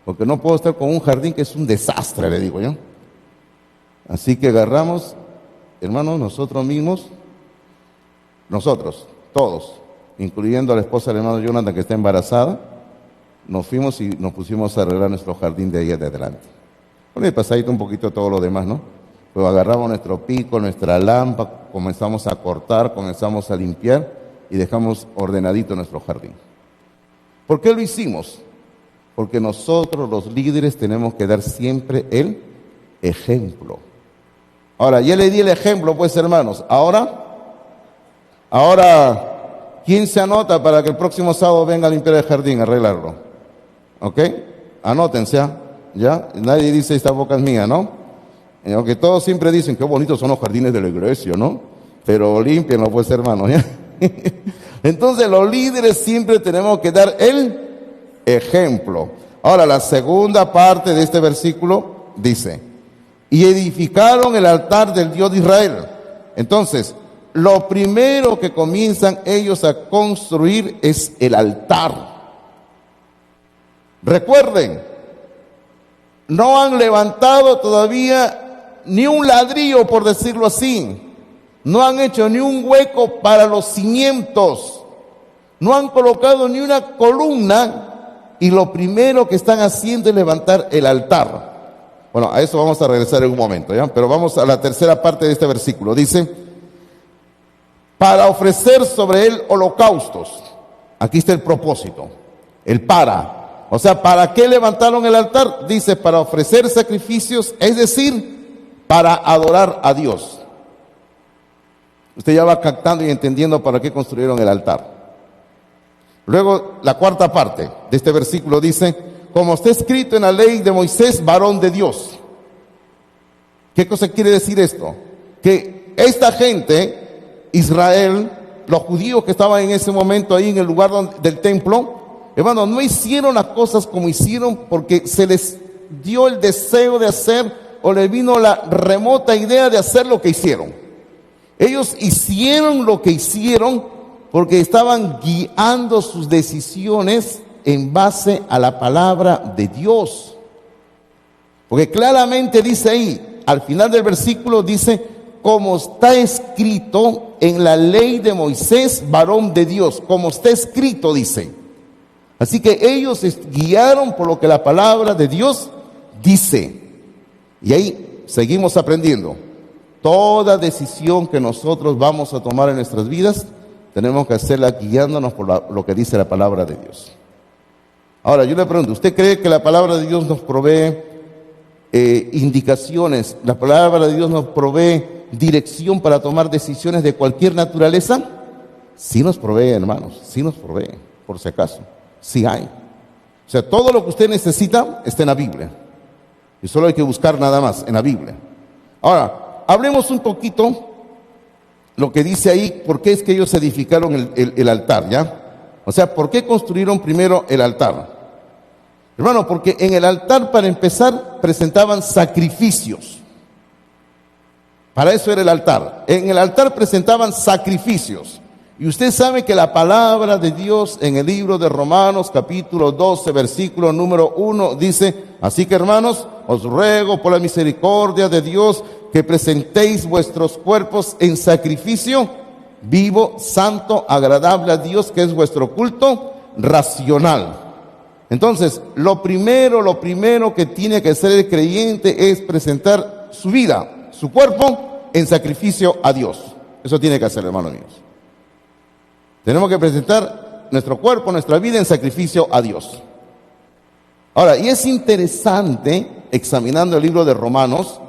S2: Porque no puedo estar con un jardín que es un desastre, le digo yo. Así que agarramos, hermanos, nosotros mismos, nosotros, todos, incluyendo a la esposa del hermano Jonathan que está embarazada, nos fuimos y nos pusimos a arreglar nuestro jardín de ahí de adelante. Bueno, y pasadito un poquito todo lo demás, ¿no? Pero agarramos nuestro pico, nuestra lámpara, comenzamos a cortar, comenzamos a limpiar y dejamos ordenadito nuestro jardín. ¿Por qué lo hicimos? Porque nosotros los líderes tenemos que dar siempre el ejemplo. Ahora, ya le di el ejemplo, pues, hermanos. Ahora, ¿quién se anota para que el próximo sábado venga a limpiar el jardín, a arreglarlo? ¿Ok? Anótense, ¿ya? Nadie dice esta boca es mía, ¿no? Aunque todos siempre dicen qué bonitos son los jardines de la iglesia, ¿no? Pero límpienlo, pues, hermanos, ¿ya? Entonces, los líderes siempre tenemos que dar el ejemplo. Ahora, la segunda parte de este versículo dice, y edificaron el altar del Dios de Israel. Entonces, lo primero que comienzan ellos a construir es el altar. Recuerden, no han levantado todavía ni un ladrillo, por decirlo así. No han hecho ni un hueco para los cimientos. No han colocado ni una columna. Y lo primero que están haciendo es levantar el altar. Bueno, a eso vamos a regresar en un momento, ¿ya? Pero vamos a la tercera parte de este versículo. Dice, para ofrecer sobre él holocaustos. Aquí está el propósito, el para. O sea, ¿para qué levantaron el altar? Dice, para ofrecer sacrificios, es decir, para adorar a Dios. Usted ya va captando y entendiendo para qué construyeron el altar. Luego, la cuarta parte de este versículo dice, como está escrito en la ley de Moisés, varón de Dios. ¿Qué cosa quiere decir esto? Que esta gente, Israel, los judíos que estaban en ese momento ahí en el lugar del templo, hermanos, no hicieron las cosas como hicieron porque se les dio el deseo de hacer o les vino la remota idea de hacer lo que hicieron. Ellos hicieron lo que hicieron porque estaban guiando sus decisiones en base a la palabra de Dios. Porque claramente dice ahí, al final del versículo dice, como está escrito en la ley de Moisés, varón de Dios, como está escrito, dice. Así que ellos se guiaron por lo que la palabra de Dios dice. Y ahí seguimos aprendiendo. Toda decisión que nosotros vamos a tomar en nuestras vidas, tenemos que hacerla guiándonos por lo que dice la palabra de Dios. Ahora, yo le pregunto, ¿usted cree que la palabra de Dios nos provee indicaciones? ¿La palabra de Dios nos provee dirección para tomar decisiones de cualquier naturaleza? Sí nos provee, hermanos, sí nos provee, por si acaso. Sí hay. sea, todo lo que usted necesita está en la Biblia. Y solo hay que buscar nada más en la Biblia. Ahora, hablemos un poquito lo que dice ahí, por qué es que ellos edificaron el altar, ¿ya? O sea, ¿por qué construyeron primero el altar? Hermano, porque en el altar, para empezar, presentaban sacrificios. Para eso era el altar. En el altar presentaban sacrificios. Y usted sabe que la palabra de Dios en el libro de Romanos, capítulo 12, versículo número 1, dice: así que, hermanos, os ruego por la misericordia de Dios que presentéis vuestros cuerpos en sacrificio vivo, santo, agradable a Dios, que es vuestro culto racional. Entonces, lo primero que tiene que hacer el creyente es presentar su vida, su cuerpo, en sacrificio a Dios. Eso tiene que hacer, hermanos míos. Tenemos que presentar nuestro cuerpo, nuestra vida en sacrificio a Dios. Ahora, y es interesante, examinando el libro de Romanos,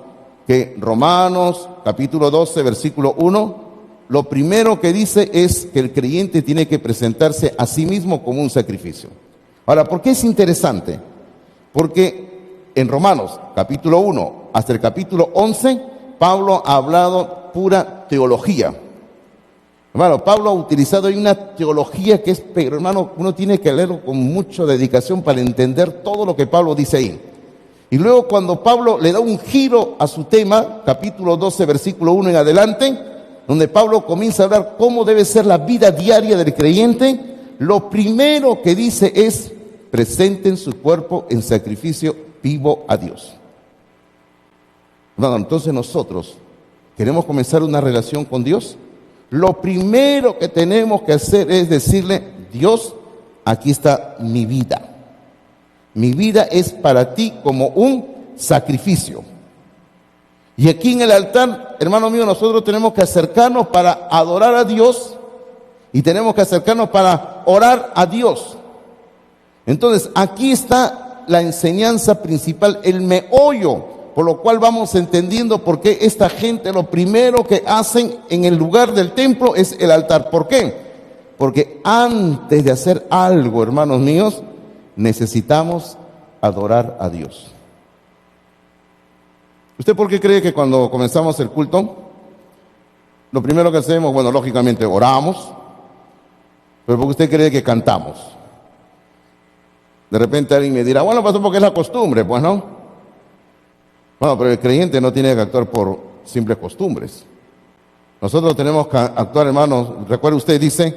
S2: que Romanos capítulo 12, versículo 1, lo primero que dice es que el creyente tiene que presentarse a sí mismo como un sacrificio. Ahora, ¿por qué es interesante? Porque en Romanos capítulo 1 hasta el capítulo 11, Pablo ha hablado pura teología. Hermano, Pablo ha utilizado ahí una teología que es, pero hermano, uno tiene que leerlo con mucha dedicación para entender todo lo que Pablo dice ahí. Y luego cuando Pablo le da un giro a su tema, capítulo 12, versículo 1 en adelante, donde Pablo comienza a hablar cómo debe ser la vida diaria del creyente, lo primero que dice es: presenten su cuerpo en sacrificio vivo a Dios. Bueno, entonces nosotros queremos comenzar una relación con Dios. Lo primero que tenemos que hacer es decirle: Dios, aquí está mi vida. Mi vida es para ti como un sacrificio. Y aquí en el altar, hermano mío, nosotros tenemos que acercarnos para adorar a Dios y tenemos que acercarnos para orar a Dios. Entonces, aquí está la enseñanza principal, el meollo, por lo cual vamos entendiendo por qué esta gente lo primero que hacen en el lugar del templo es el altar. ¿Por qué? Porque antes de hacer algo, hermanos míos, necesitamos adorar a Dios. ¿Usted por qué cree que cuando comenzamos el culto, lo primero que hacemos, bueno, lógicamente oramos, pero porque usted cree que cantamos? De repente alguien me dirá: bueno, pastor, porque es la costumbre, pues no. Bueno, pero el creyente no tiene que actuar por simples costumbres. Nosotros tenemos que actuar, hermanos. Recuerde, usted dice: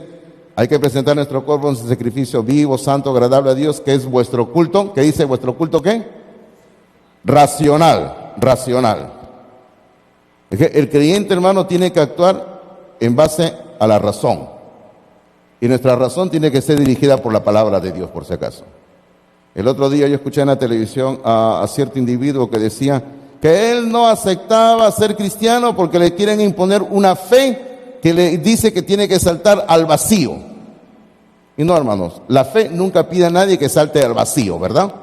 S2: hay que presentar nuestro cuerpo en sacrificio vivo, santo, agradable a Dios, que es vuestro culto. ¿Qué dice vuestro culto? ¿Qué? Racional. Es que el creyente, hermano, tiene que actuar en base a la razón. Y nuestra razón tiene que ser dirigida por la palabra de Dios, por si acaso. El otro día yo escuché en la televisión a cierto individuo que decía que él no aceptaba ser cristiano porque le quieren imponer una fe que le dice que tiene que saltar al vacío. Y no, hermanos, la fe nunca pide a nadie que salte al vacío, ¿verdad?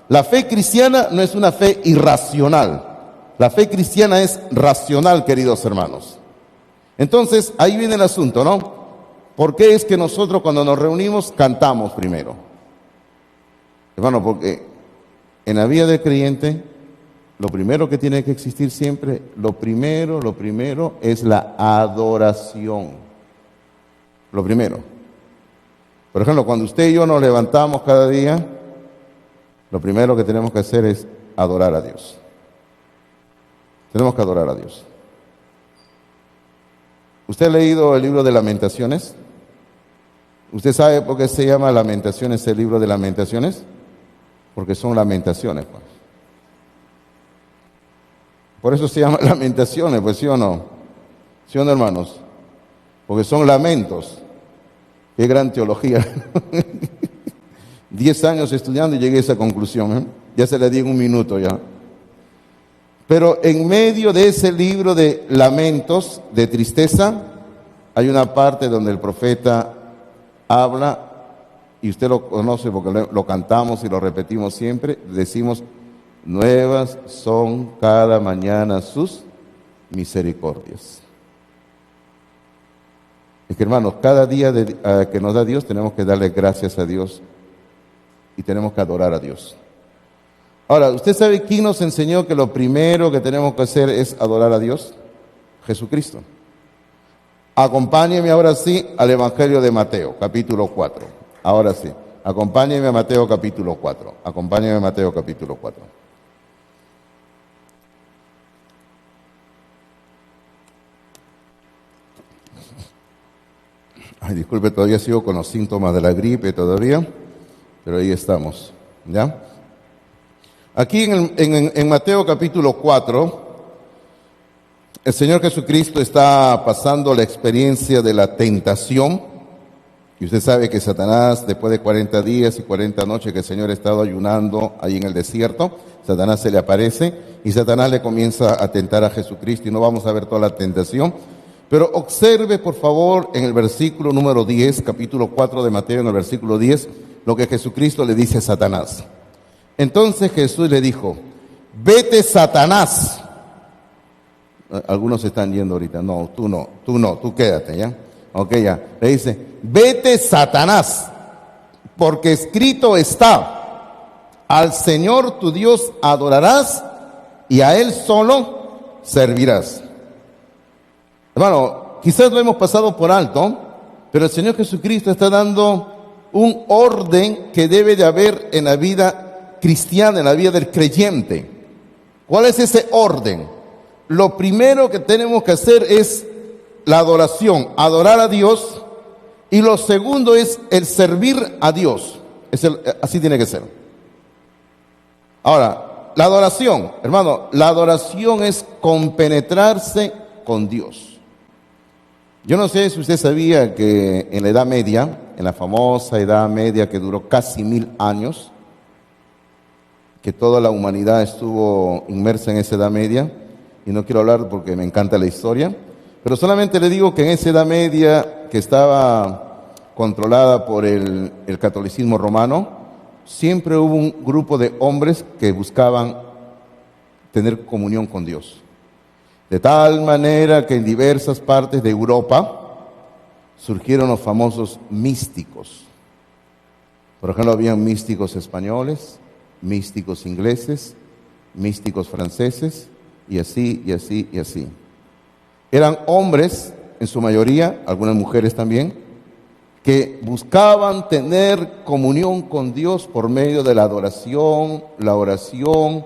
S2: La fe cristiana no es una fe irracional. La fe cristiana es racional, queridos hermanos. Entonces, ahí viene el asunto, ¿no? ¿Por qué es que nosotros cuando nos reunimos cantamos primero? Hermano, porque en la vida del creyente, lo primero que tiene que existir siempre, lo primero es la adoración. Lo primero. Por ejemplo, cuando usted y yo nos levantamos cada día, lo primero que tenemos que hacer es adorar a Dios. Tenemos que adorar a Dios. ¿Usted ha leído el libro de Lamentaciones? ¿Usted sabe por qué se llama Lamentaciones el libro de Lamentaciones? Porque son lamentaciones, pues. Por eso se llama Lamentaciones, pues, ¿sí o no? ¿Sí o no, hermanos? Porque son lamentos. Qué gran teología. 10 años estudiando y llegué a esa conclusión, ¿eh? Ya se la di en un minuto ya. Pero en medio de ese libro de lamentos, de tristeza, hay una parte donde el profeta habla, y usted lo conoce porque lo cantamos y lo repetimos siempre, decimos: nuevas son cada mañana sus misericordias. Es que, hermanos, cada día que nos da Dios tenemos que darle gracias a Dios. y tenemos que adorar a Dios. Ahora, ¿usted sabe quién nos enseñó que lo primero que tenemos que hacer es adorar a Dios? Jesucristo. Acompáñeme ahora sí al Evangelio de Mateo, capítulo 4. Ahora sí, acompáñeme a Mateo capítulo 4. Acompáñeme a Mateo capítulo 4. Ay, disculpe, todavía sigo con los síntomas de la gripe todavía, pero ahí estamos, ¿ya? Aquí en Mateo capítulo 4, el Señor Jesucristo está pasando la experiencia de la tentación. Y usted sabe que Satanás, después de 40 días y 40 noches que el Señor ha estado ayunando ahí en el desierto, Satanás se le aparece y Satanás le comienza a tentar a Jesucristo. Y no vamos a ver toda la tentación, pero observe por favor en el versículo número 10, capítulo 4 de Mateo, en el versículo 10, lo que Jesucristo le dice a Satanás. Entonces Jesús le dijo, vete Satanás. Algunos se están yendo ahorita. No, tú quédate, ¿ya? Ok, ya. Le dice, vete Satanás, porque escrito está, al Señor tu Dios adorarás y a Él solo servirás. Hermano, quizás lo hemos pasado por alto, pero el Señor Jesucristo está dando un orden que debe de haber en la vida cristiana, en la vida del creyente. ¿Cuál es ese orden? Lo primero que tenemos que hacer es la adoración, adorar a Dios, y lo segundo es el servir a Dios. Así tiene que ser. Ahora, la adoración, hermano, la adoración es compenetrarse con Dios. Yo no sé si usted sabía que en la Edad Media, en la famosa Edad Media que duró casi 1000 años, que toda la humanidad estuvo inmersa en esa Edad Media, y no quiero hablar porque me encanta la historia, pero solamente le digo que en esa Edad Media que estaba controlada por el catolicismo romano, siempre hubo un grupo de hombres que buscaban tener comunión con Dios. De tal manera que en diversas partes de Europa surgieron los famosos místicos. Por ejemplo, habían místicos españoles, místicos ingleses, místicos franceses, y así, y así, y así. Eran hombres, en su mayoría, algunas mujeres también, que buscaban tener comunión con Dios por medio de la adoración, la oración,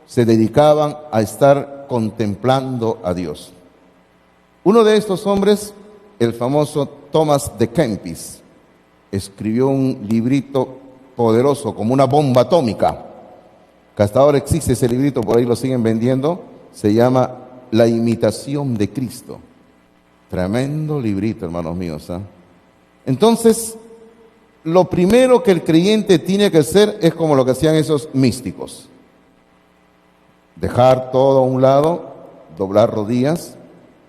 S2: se dedicaban a estar contemplando a Dios. Uno de estos hombres, el famoso Thomas de Kempis, escribió un librito poderoso, como una bomba atómica, que hasta ahora existe ese librito, por ahí lo siguen vendiendo, se llama La imitación de Cristo. Tremendo librito, hermanos míos, ¿eh? Entonces, lo primero que el creyente tiene que hacer es como lo que hacían esos místicos. Dejar todo a un lado, doblar rodillas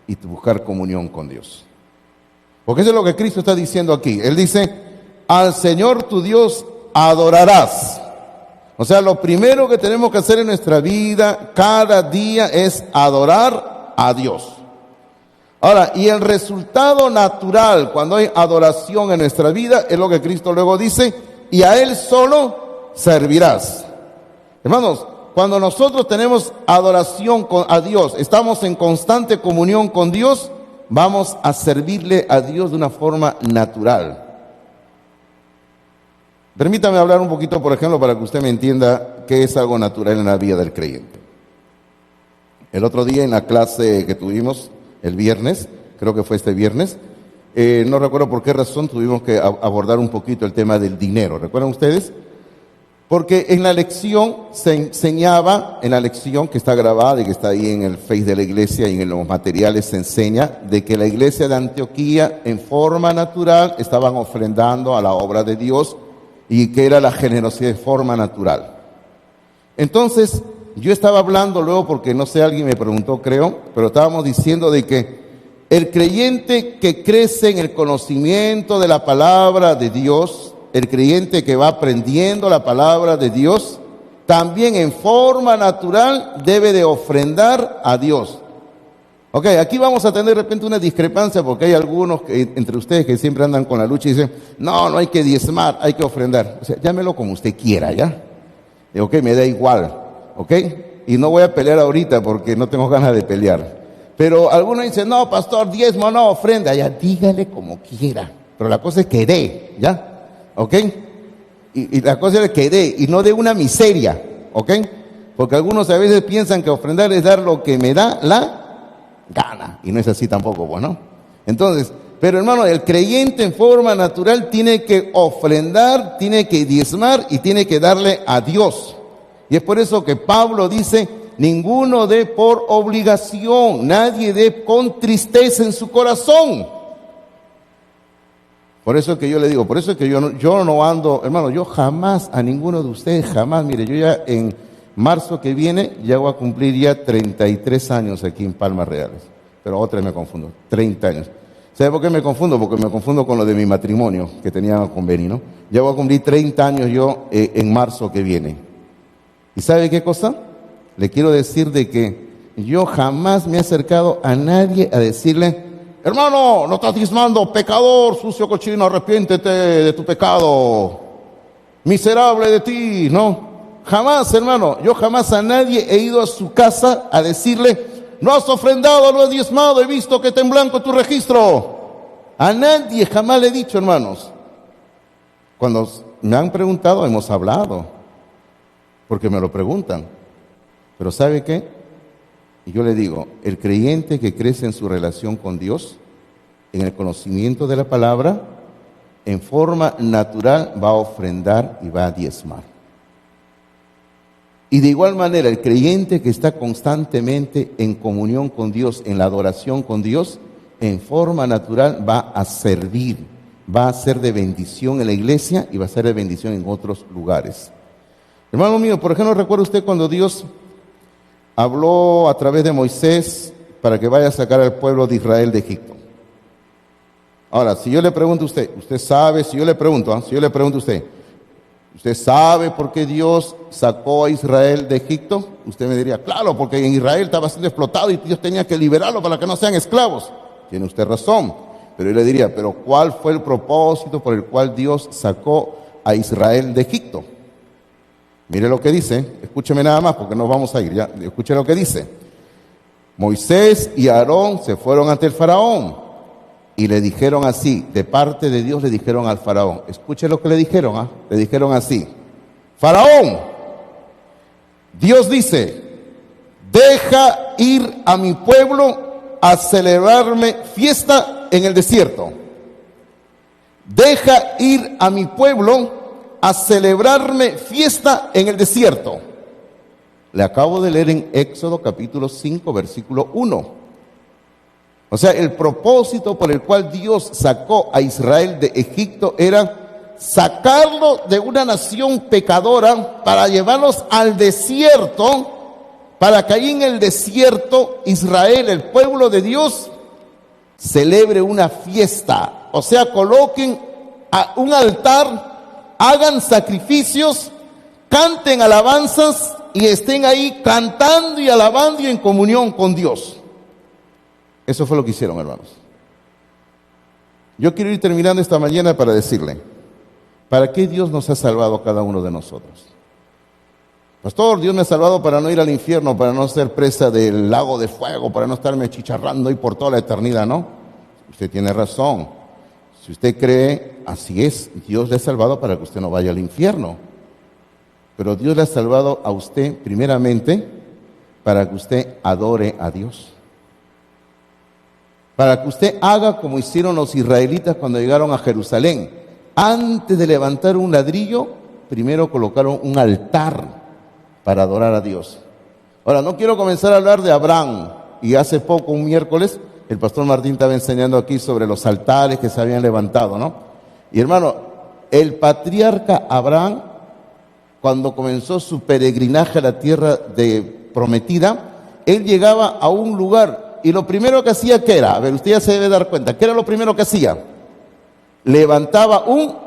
S2: y buscar comunión con Dios. Porque eso es lo que Cristo está diciendo aquí. Él dice, al Señor tu Dios adorarás. O sea, lo primero que tenemos que hacer en nuestra vida cada día es adorar a Dios. Ahora, y el resultado natural cuando hay adoración en nuestra vida es lo que Cristo luego dice, y a Él solo servirás. Hermanos, cuando nosotros tenemos adoración a Dios, estamos en constante comunión con Dios, vamos a servirle a Dios de una forma natural. Permítame hablar un poquito, por ejemplo, para que usted me entienda qué es algo natural en la vida del creyente. El otro día en la clase que tuvimos, el viernes, creo que fue este viernes, no recuerdo por qué razón tuvimos que abordar un poquito el tema del dinero. ¿Recuerdan ustedes? Porque en la lección se enseñaba, en la lección que está grabada y que está ahí en el Face de la iglesia y en los materiales se enseña de que la iglesia de Antioquía en forma natural estaban ofrendando a la obra de Dios y que era la generosidad de forma natural. Entonces, yo estaba hablando luego porque no sé, alguien me preguntó, creo, pero estábamos diciendo de que el creyente que crece en el conocimiento de la palabra de Dios, el creyente que va aprendiendo la palabra de Dios, también en forma natural debe de ofrendar a Dios. Ok, aquí vamos a tener de repente una discrepancia porque hay algunos entre ustedes que siempre andan con la lucha y dicen, no, no hay que diezmar, hay que ofrendar. O sea, llámelo como usted quiera, ¿ya? Ok, me da igual, ok. Y no voy a pelear ahorita porque no tengo ganas de pelear. Pero algunos dicen, no, pastor, diezmo, no, ofrenda. Ya, dígale como quiera. Pero la cosa es que dé, ¿ya? ¿Ok? Y la cosa es que dé, y no de una miseria, ¿ok? Porque algunos a veces piensan que ofrendar es dar lo que me da la gana. Y no es así tampoco, pues, ¿no? Entonces, pero hermano, el creyente en forma natural tiene que ofrendar, tiene que diezmar y tiene que darle a Dios. Y es por eso que Pablo dice, ninguno dé por obligación, nadie dé con tristeza en su corazón. Por eso es que yo le digo, por eso es que yo no ando, hermano, yo jamás a ninguno de ustedes, jamás, mire, yo ya en marzo que viene ya voy a cumplir ya 33 años aquí en Palmas Reales. Pero otra vez me confundo, 30 años. ¿Sabe por qué me confundo? Porque me confundo con lo de mi matrimonio que tenía con Beni, ¿no? Ya voy a cumplir 30 años yo en marzo que viene. ¿Y sabe qué cosa? Le quiero decir de que yo jamás me he acercado a nadie a decirle, hermano, no estás diezmando, pecador, sucio, cochino, arrepiéntete de tu pecado, miserable de ti, ¿no? Jamás, hermano, yo jamás a nadie he ido a su casa a decirle, no has ofrendado, no has diezmado, he visto que está en blanco tu registro. A nadie jamás le he dicho, hermanos. Cuando me han preguntado, hemos hablado, porque me lo preguntan. Pero ¿sabe qué? Y yo le digo, el creyente que crece en su relación con Dios, en el conocimiento de la palabra, en forma natural va a ofrendar y va a diezmar. Y de igual manera, el creyente que está constantemente en comunión con Dios, en la adoración con Dios, en forma natural va a servir, va a ser de bendición en la iglesia y va a ser de bendición en otros lugares. Hermano mío, por ejemplo, ¿recuerda usted cuando Dios habló a través de Moisés para que vaya a sacar al pueblo de Israel de Egipto? Ahora, si yo le pregunto a usted, usted sabe, si yo le pregunto a usted, ¿usted sabe por qué Dios sacó a Israel de Egipto? Usted me diría, claro, porque en Israel estaba siendo explotado y Dios tenía que liberarlo para que no sean esclavos. Tiene usted razón, pero yo le diría, ¿pero cuál fue el propósito por el cual Dios sacó a Israel de Egipto? Mire lo que dice, escúcheme nada más porque nos vamos a ir, ya, escuche lo que dice. Moisés y Aarón se fueron ante el faraón y le dijeron así, de parte de Dios le dijeron al faraón, escuche lo que le dijeron, le dijeron así, faraón, Dios dice, deja ir a mi pueblo a celebrarme fiesta en el desierto. Deja ir a mi pueblo a celebrarme fiesta en el desierto. Le acabo de leer en Éxodo capítulo 5, versículo 1. O sea, el propósito por el cual Dios sacó a Israel de Egipto era sacarlo de una nación pecadora para llevarlos al desierto, para que ahí en el desierto Israel, el pueblo de Dios, celebre una fiesta. O sea, coloquen a un altar, hagan sacrificios, canten alabanzas y estén ahí cantando y alabando y en comunión con Dios. Eso fue lo que hicieron, hermanos. Yo quiero ir terminando esta mañana para decirle, ¿para qué Dios nos ha salvado a cada uno de nosotros? Pastor, Dios me ha salvado para no ir al infierno, para no ser presa del lago de fuego, para no estarme chicharrando ahí por toda la eternidad, ¿no? Usted tiene razón. Si usted cree, así es, Dios le ha salvado para que usted no vaya al infierno. Pero Dios le ha salvado a usted primeramente para que usted adore a Dios. Para que usted haga como hicieron los israelitas cuando llegaron a Jerusalén. Antes de levantar un ladrillo, primero colocaron un altar para adorar a Dios. Ahora, no quiero comenzar a hablar de Abraham. Y hace poco, un miércoles, el pastor Martín estaba enseñando aquí sobre los altares que se habían levantado, ¿no? Y hermano, el patriarca Abraham, cuando comenzó su peregrinaje a la tierra prometida, él llegaba a un lugar y lo primero que hacía, ¿qué era? A ver, usted ya se debe dar cuenta, ¿qué era lo primero que hacía? Levantaba un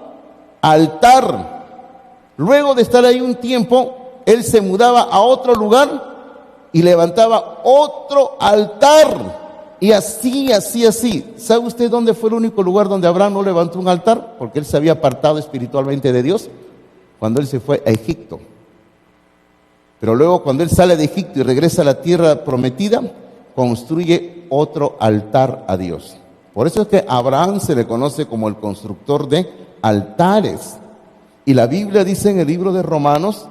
S2: altar. Luego de estar ahí un tiempo, él se mudaba a otro lugar y levantaba otro altar. Y así. ¿Sabe usted dónde fue el único lugar donde Abraham no levantó un altar? Porque él se había apartado espiritualmente de Dios, cuando él se fue a Egipto. Pero luego, cuando él sale de Egipto y regresa a la tierra prometida, construye otro altar a Dios. Por eso es que a Abraham se le conoce como el constructor de altares. Y la Biblia dice en el libro de Romanos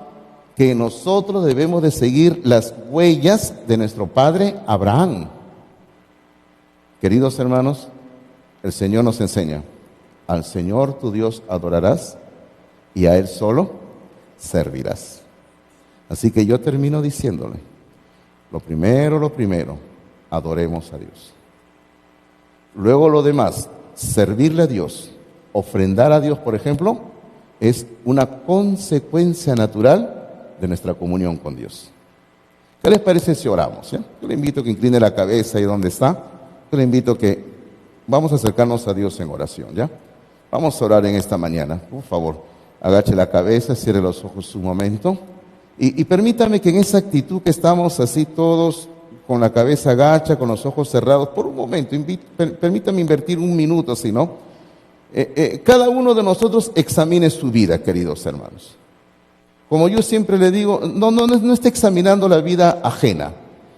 S2: que nosotros debemos de seguir las huellas de nuestro padre Abraham. Queridos hermanos, el Señor nos enseña: al Señor tu Dios adorarás y a Él solo servirás. Así que yo termino diciéndole, lo primero, adoremos a Dios. Luego lo demás, servirle a Dios, ofrendar a Dios, por ejemplo, es una consecuencia natural de nuestra comunión con Dios. ¿Qué les parece si oramos? Yo le invito a que incline la cabeza ahí donde está. Yo le invito a que vamos a acercarnos a Dios en oración, ¿ya? Vamos a orar en esta mañana. Por favor, agache la cabeza, cierre los ojos un momento. Y permítame que en esa actitud que estamos así todos, con la cabeza agacha, con los ojos cerrados, por un momento, permítame invertir un minuto, si no. Cada uno de nosotros examine su vida, queridos hermanos. Como yo siempre le digo, no esté examinando la vida ajena.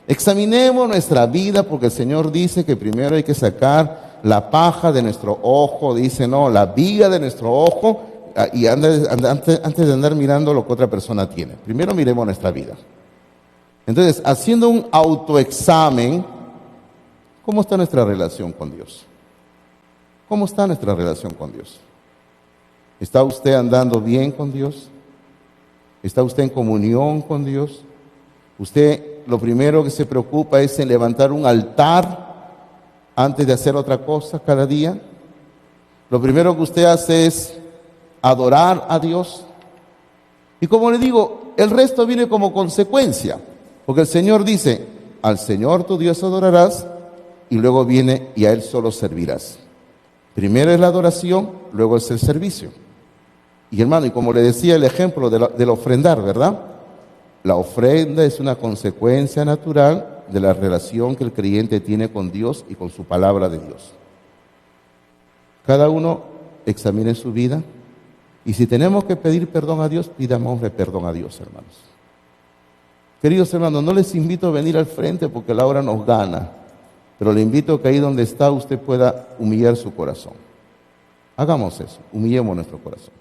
S2: Examinemos nuestra vida, porque el Señor dice que primero hay que sacar la paja de nuestro ojo, dice, no, la viga de nuestro ojo, y antes de andar mirando lo que otra persona tiene. Primero miremos nuestra vida. Entonces, haciendo un autoexamen, ¿cómo está nuestra relación con Dios? ¿Cómo está nuestra relación con Dios? ¿Está usted andando bien con Dios? ¿Está usted en comunión con Dios? ¿Usted lo primero que se preocupa es en levantar un altar antes de hacer otra cosa cada día? ¿Lo primero que usted hace es adorar a Dios? Y como le digo, el resto viene como consecuencia, porque el Señor dice, al Señor tu Dios adorarás, y luego viene, y a Él solo servirás. Primero es la adoración, luego es el servicio. Y hermano, y como le decía el ejemplo del ofrendar, ¿verdad? La ofrenda es una consecuencia natural de la relación que el creyente tiene con Dios y con su palabra de Dios. Cada uno examine su vida, y si tenemos que pedir perdón a Dios, pidamos perdón a Dios, hermanos. Queridos hermanos, no les invito a venir al frente porque la hora nos gana, pero le invito a que ahí donde está usted pueda humillar su corazón. Hagamos eso, humillemos nuestro corazón.